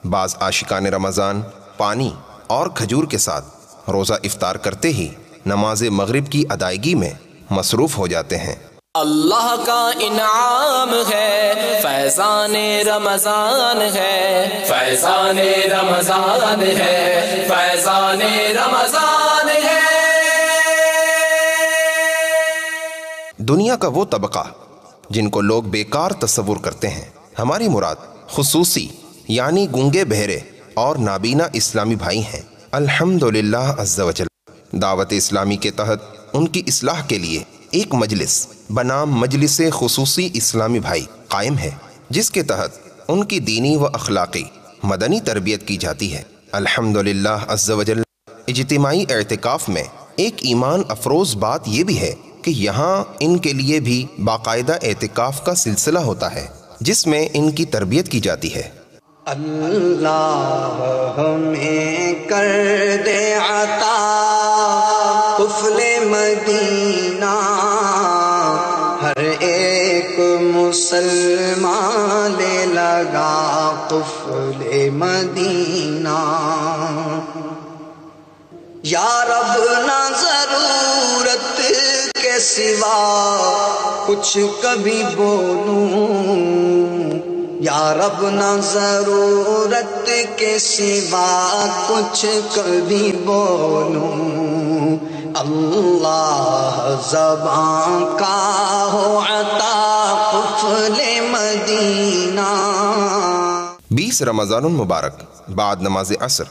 S4: بعض عاشقان رمضان پانی اور کھجور کے ساتھ روزہ افطار کرتے ہی نماز مغرب کی ادائیگی میں مصروف ہو جاتے ہیں۔
S5: اللہ کا انعام ہے، فیضان رمضان ہے، فیضان رمضان ہے، فیضان رمضان ہے۔
S4: دنیا کا وہ طبقہ جن کو لوگ بیکار تصور کرتے ہیں، ہماری مراد خصوصی یعنی گونگے بہرے اور نابینا اسلامی بھائی ہیں۔ الحمدللہ عز و جل دعوت اسلامی کے تحت ان کی اصلاح کے لیے ایک مجلس بنام مجلس خصوصی اسلامی بھائی قائم ہے، جس کے تحت ان کی دینی و اخلاقی مدنی تربیت کی جاتی ہے۔ الحمدللہ عز و جل اجتماعی اعتکاف میں ایک ایمان افروز بات یہ بھی ہے کہ یہاں ان کے لیے بھی باقاعدہ اعتکاف کا سلسلہ ہوتا ہے، جس میں ان کی تربیت کی جاتی ہے۔
S1: اللہ ہمیں کر دے عطا قفل مدینہ، ہر ایک مسلمان لے لگا قفل مدینہ۔ یا رب نہ ضرورت کے سوا کچھ کبھی بولوں، یا رب نہ ضرورت کے سوا کچھ کبھی بولوں، اللہ زبان کا ہو عطا قفل مدینہ۔
S4: 20 رمضان المبارک بعد نماز عصر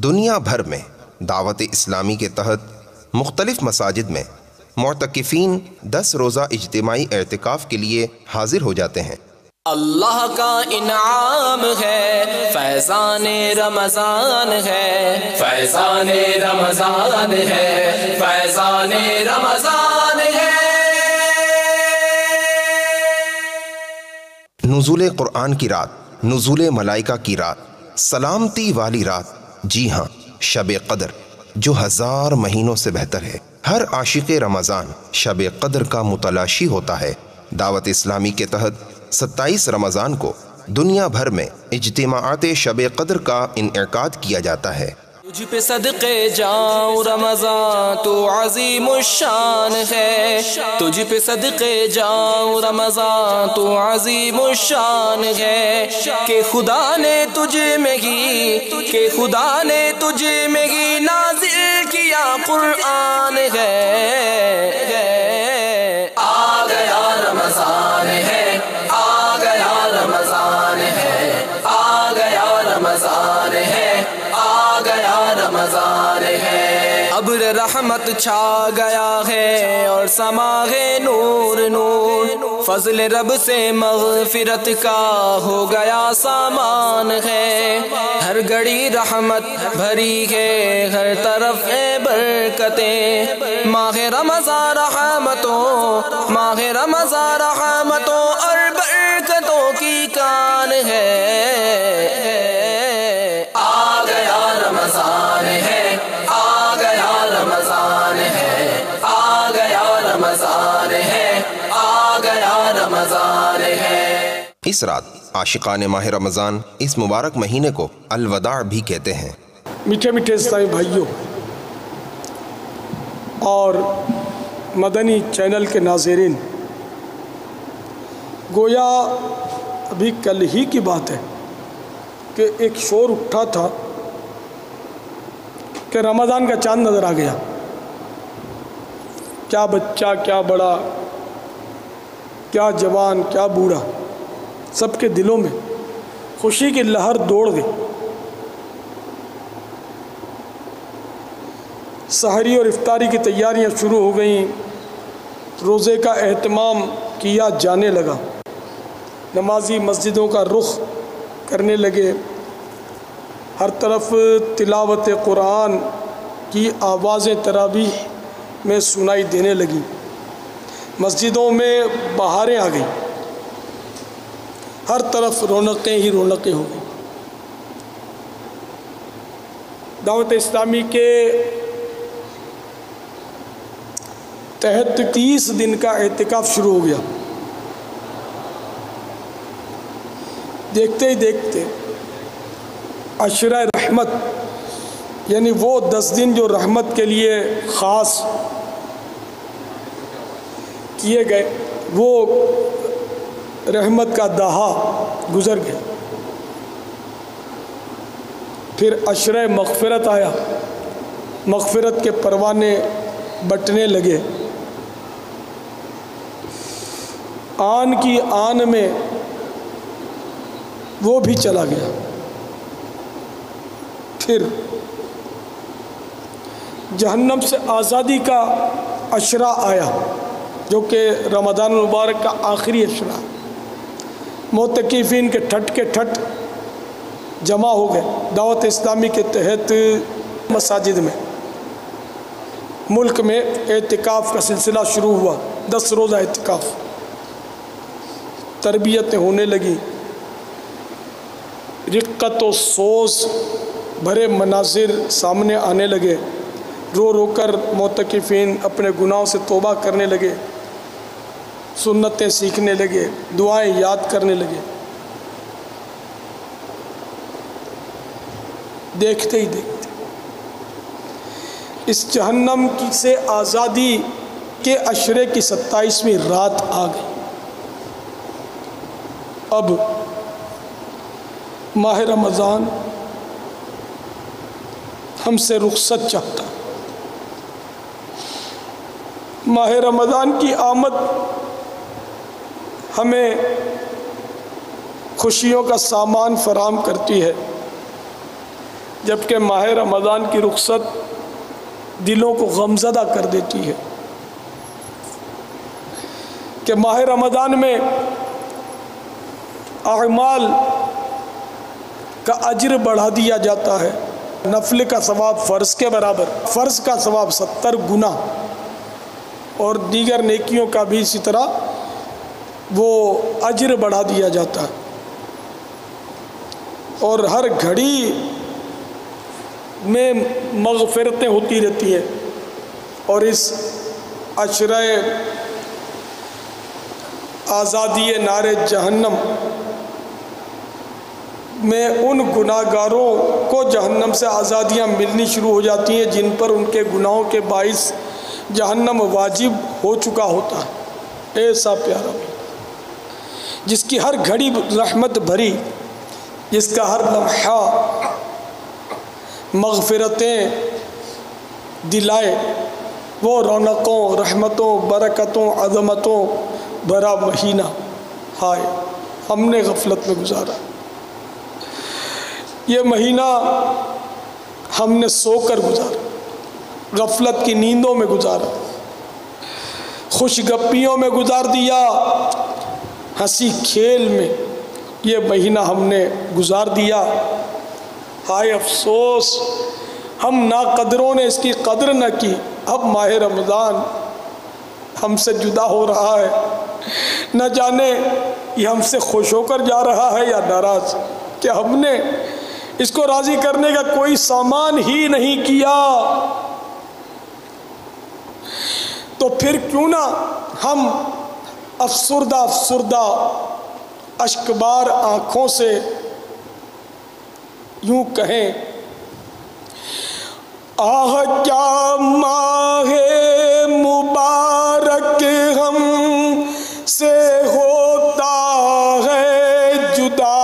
S4: دنیا بھر میں دعوت اسلامی کے تحت مختلف مساجد میں معتکفین 10 روزہ اجتماعی اعتکاف کے لیے حاضر ہو جاتے ہیں۔
S5: اللہ کا انعام ہے، فیضان رمضان ہے، فیضان رمضان ہے، فیضان رمضان ہے۔
S4: نزول قرآن کی رات، نزول ملائکہ کی رات، سلامتی والی رات، جی ہاں شب قدر، جو 1000 مہینوں سے بہتر ہے۔ ہر عاشق رمضان شب قدر کا متلاشی ہوتا ہے۔ دعوت اسلامی کے تحت 27 رمضان کو دنیا بھر میں اجتماعات شب قدر کا انعقاد کیا جاتا ہے۔
S5: تجھ پہ صدقے جاؤں رمضان تو عظیم الشان ہے، تجھ پہ صدقے جاؤں رمضان تو عظیم الشان ہے، کہ خدا نے تجھ میں ہی، کہ خدا نے تجھ میں ہی نازل کیا قرآن ہے۔ آ گیا رمضان ہے، آ گیا رمضان ہے، آ گیا رمضان ہے، آ گیا رمضان ہے۔ ابر رحمت چھا گیا ہے اور سما ہے نور نور، فضل رب سے مغفرت کا ہو گیا سامان ہے۔ ہر گھڑی رحمت بھری ہے، ہر طرف ہے برکتیں، ماہ رمضان رحمتوں، ماہ رمضان رحمتوں اور برکتوں کی کان ہے۔ آ گیا رمضان ہے، آ گیا رمضان ہے، آ گیا رمضان ہے، آ گیا رمضان ہے۔
S4: اس رات عاشقان ماہ رمضان اس مبارک مہینے کو الوداع بھی کہتے ہیں۔
S3: میٹھے میٹھے اسلامی بھائیوں اور مدنی چینل کے ناظرین، گویا ابھی کل ہی کی بات ہے کہ ایک شور اٹھا تھا کہ رمضان کا چاند نظر آ گیا۔ کیا بچہ، کیا بڑا، کیا جوان، کیا بوڑھا، سب کے دلوں میں خوشی کی لہر دوڑ گئی۔ سحری اور افطاری کی تیاریاں شروع ہو گئیں، روزے کا اہتمام کیا جانے لگا، نمازی مسجدوں کا رخ کرنے لگے، ہر طرف تلاوت قرآن کی آوازیں تراویح میں سنائی دینے لگیں، مسجدوں میں بہاریں آ گئیں، ہر طرف رونقیں ہی رونقیں ہو گئیں۔ دعوت اسلامی کے تحت 30 دن کا اعتکاف شروع ہو گیا۔ دیکھتے ہی دیکھتے عشرہ رحمت، یعنی وہ 10 دن جو رحمت کے لیے خاص کیے گئے، وہ رحمت کا دہا گزر گئے۔ پھر عشرہ مغفرت آیا، مغفرت کے پروانے بٹنے لگے، آن کی آن میں وہ بھی چلا گیا۔ پھر جہنم سے آزادی کا عشرہ آیا، جو کہ رمضان المبارک کا آخری عشرہ۔ معتکفین کے ٹھٹ کے ٹھٹ جمع ہو گئے دعوت اسلامی کے تحت مساجد میں۔ ملک میں اعتکاف کا سلسلہ شروع ہوا، 10 روزہ اعتکاف، تربیتیں ہونے لگیں، رقت و سوز بھرے مناظر سامنے آنے لگے، رو رو کر معتکفین اپنے گناہوں سے توبہ کرنے لگے، سنتیں سیکھنے لگے، دعائیں یاد کرنے لگے۔ دیکھتے ہی دیکھتے اس جہنم سے آزادی کے عشرے کی 27ویں رات آ گئی۔ اب ماہ رمضان ہم سے رخصت چاہتا، ماہ رمضان کی آمد ہمیں خوشیوں کا سامان فراہم کرتی ہے، جبکہ ماہ رمضان کی رخصت دلوں کو غمزدہ کر دیتی ہے کہ ماہ رمضان میں اعمال کا اجر بڑھا دیا جاتا ہے، نفل کا ثواب فرض کے برابر، فرض کا ثواب 70 گنا، اور دیگر نیکیوں کا بھی اسی طرح وہ اجر بڑھا دیا جاتا ہے، اور ہر گھڑی میں مغفرتیں ہوتی رہتی ہیں۔ اور اس عشرہ آزادی نار جہنم میں ان گناہگاروں کو جہنم سے آزادیاں ملنی شروع ہو جاتی ہیں جن پر ان کے گناہوں کے باعث جہنم واجب ہو چکا ہوتا ہے۔ ایسا پیارا جس کی ہر گھڑی رحمت بھری، جس کا ہر لمحہ مغفرتیں دلائے، وہ رونقوں، رحمتوں، برکتوں، عظمتوں بھرا مہینہ، ہائے ہم نے غفلت میں گزارا۔ یہ مہینہ ہم نے سو کر گزارا، غفلت کی نیندوں میں گزارا، خوش گپیوں میں گزار دیا، ہنسی کھیل میں یہ مہینہ ہم نے گزار دیا۔ ہائے افسوس، ہم ناقدروں نے اس کی قدر نہ کی۔ اب ماہ رمضان ہم سے جدا ہو رہا ہے، نہ جانے یہ ہم سے خوش ہو کر جا رہا ہے یا ناراض، کہ ہم نے اس کو راضی کرنے کا کوئی سامان ہی نہیں کیا۔ تو پھر کیوں نہ ہم افسردہ اشکبار آنکھوں سے یوں کہیں، آہ کیا ماہ مبارک ہم سے ہوتا ہے جدا،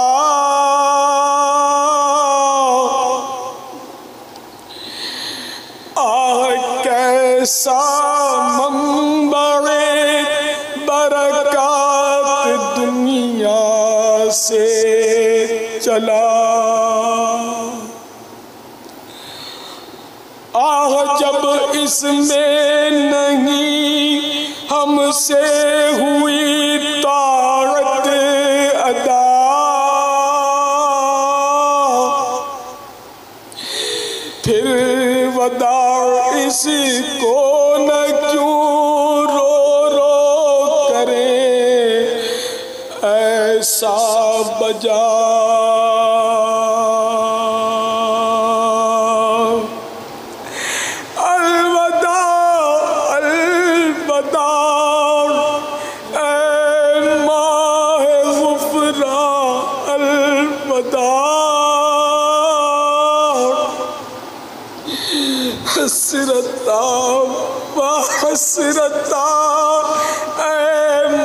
S3: آہ کیسا منبع برکات دنیا سے چلا، آہ جب اس میں نہیں ہم سے ہوئی طاعت ادا، پھر وداع اس کو نہ کیوں رو رو کرے ایسا بجا حسرتا اے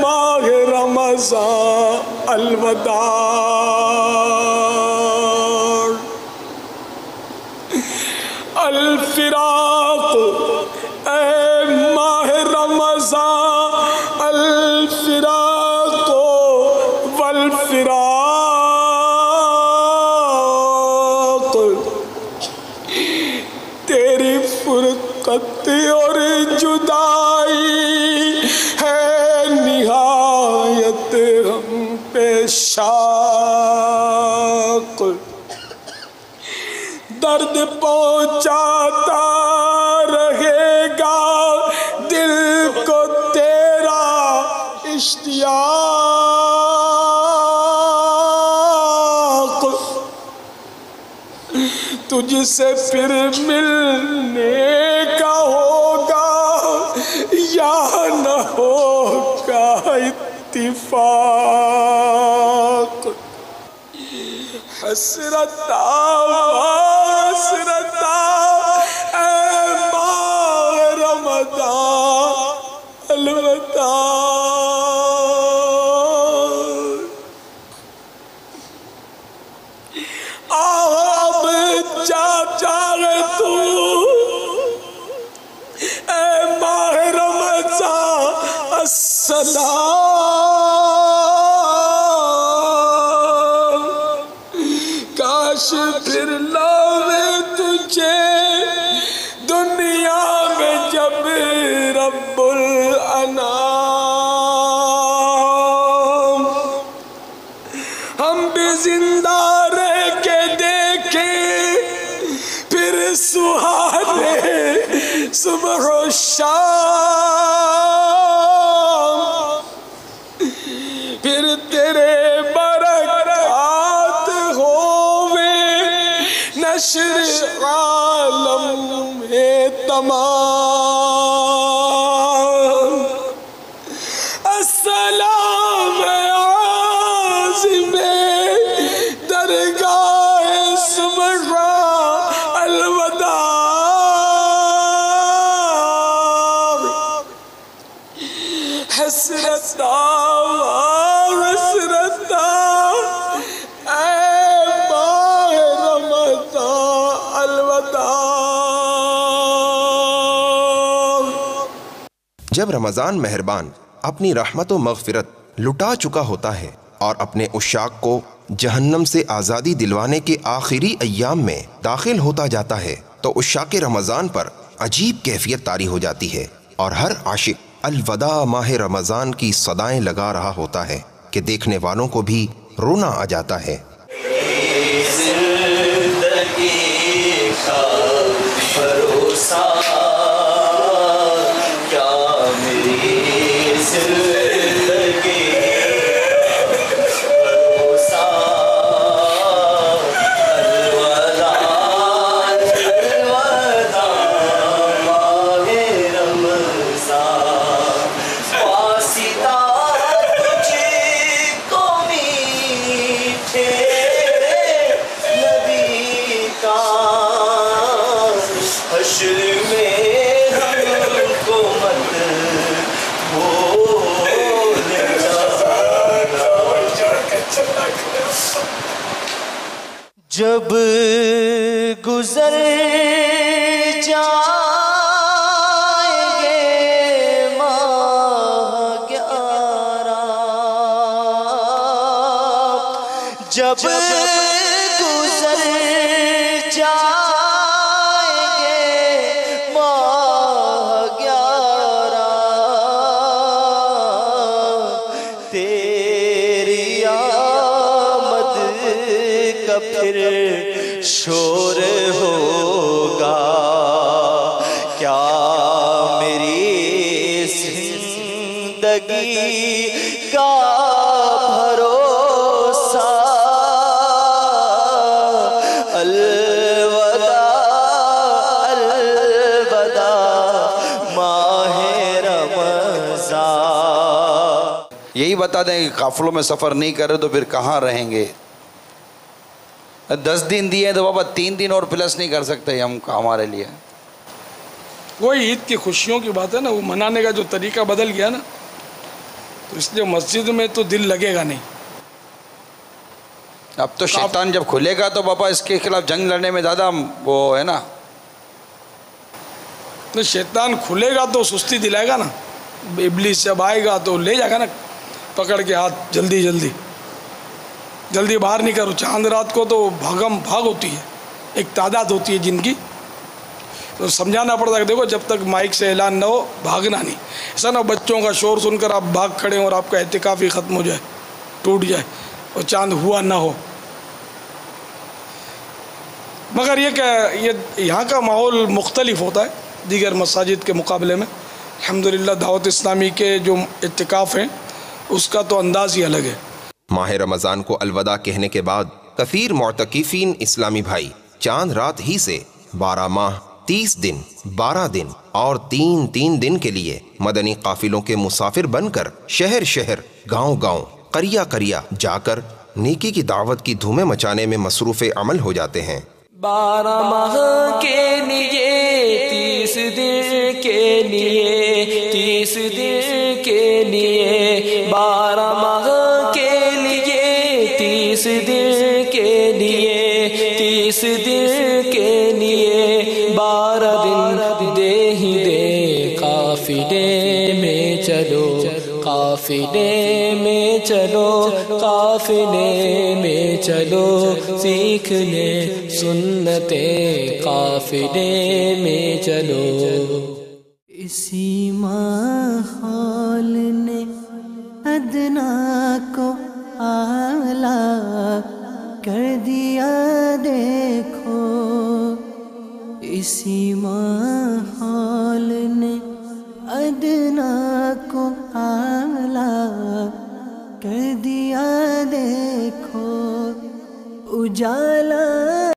S3: ماہ رمضان الوداع الفراق اے ماہ رمضان الفراق والفراق تیری فرقت اور جدائی ہے نہایت ہم پہ شاق درد پہنچاتا رہے گا دل کو تیرا اشتیاق تجھ سے پھر ملنے کا ہوگا یا نہ ہوگا اتفاق حسرتا حسرتا اے ماہ رمضان الوداع اب جا چاہے تو اے ماہ رمضان السلام کاش پھر لاوے تجھے دنیا میں جب رب الانام ہم بھی زندہ رہ کے دیکھیں پھر سہارے صبح و شام پھر تیرے برکات ہووے نشر عالم میں تمام السلام عازم درگاہ سمرا الوداع حسرتا حسرتا اے ماہ رمضان الوداع
S4: جب رمضان مہربان اپنی رحمت و مغفرت لٹا چکا ہوتا ہے اور اپنے عشاق کو جہنم سے آزادی دلوانے کے آخری ایام میں داخل ہوتا جاتا ہے تو عشاق رمضان پر عجیب کیفیت طاری ہو جاتی ہے اور ہر عاشق الوداع ماہ رمضان کی صدائیں لگا رہا ہوتا ہے کہ دیکھنے والوں کو بھی رونا آ جاتا ہے۔
S1: زندگی کا بھروسہ کیا میری زندگی بھروسہ الوداع الوداع ماہ رمضان واسطہ تجھ کو میٹھے نبی کا حشر میں ہم کو مت بھول جانا جب گزر جائیں گے ماہ 11 جب گزر جائیں گے ماہ 11 تیری آمد کا پھر شور ہوگا کیا زندگی کا بھروسہ الوداع الوداع ماہ رمضان.
S11: یہی بتا دیں کہ قافلوں میں سفر نہیں کرے تو پھر کہاں رہیں گے؟ 10 دن دیے تو بابا 3 دن اور پلس نہیں کر سکتے ہم ہمارے لیے.
S3: وہی عید کی خوشیوں کی بات ہے نا، وہ منانے کا جو طریقہ بدل گیا نا، تو اس لیے مسجد میں تو دل لگے گا نہیں.
S11: اب تو شیطان جب کھلے گا تو بابا اس کے خلاف جنگ لڑنے میں زیادہ وہ ہے نا.
S3: شیطان کھلے گا تو سستی دلائے گا نا. ابلیس جب آئے گا تو لے جائے گا نا پکڑ کے ہاتھ، جلدی جلدی جلدی باہر نہیں کرو. چاند رات کو تو بھاگم بھاگ ہوتی ہے، ایک تعداد ہوتی ہے جن کی، تو سمجھانا پڑتا ہے کہ دیکھو جب تک مائک سے اعلان نہ ہو بھاگنا نہیں. ایسا نہ بچوں کا شور سن کر آپ بھاگ کھڑے اور آپ کا اعتکاف ہی ختم ہو جائے، ٹوٹ جائے اور چاند ہوا نہ ہو. مگر یہ کہ یہ یہاں کا ماحول مختلف ہوتا ہے دیگر مساجد کے مقابلے میں. الحمدللہ دعوت اسلامی کے جو اعتکاف ہیں اس کا تو انداز ہی الگ ہے.
S4: ماہ رمضان کو الوداع کہنے کے بعد کثیر معتکفین اسلامی بھائی چاند رات ہی سے 12 ماہ 30 دن 12 دن اور 3 دن کے لیے مدنی قافلوں کے مسافر بن کر شہر شہر گاؤں گاؤں قریہ قریہ جا کر نیکی کی دعوت کی دھومیں مچانے میں مصروف عمل ہو جاتے ہیں.
S5: 12 ماہ کے لیے 30 دن کے لیے 30 دن کے لیے 12 ماہ کے لیے 30 دن کے لیے 30 دن کے لیے 12 دن دے ہی دے قافلے میں چلو قافلے میں چلو قافلے میں چلو سیکھنے سنتیں قافلے میں چلو.
S12: اسی ماحول نے ادنا کو اعلیٰ کر دیا دیکھو. اسی ماحول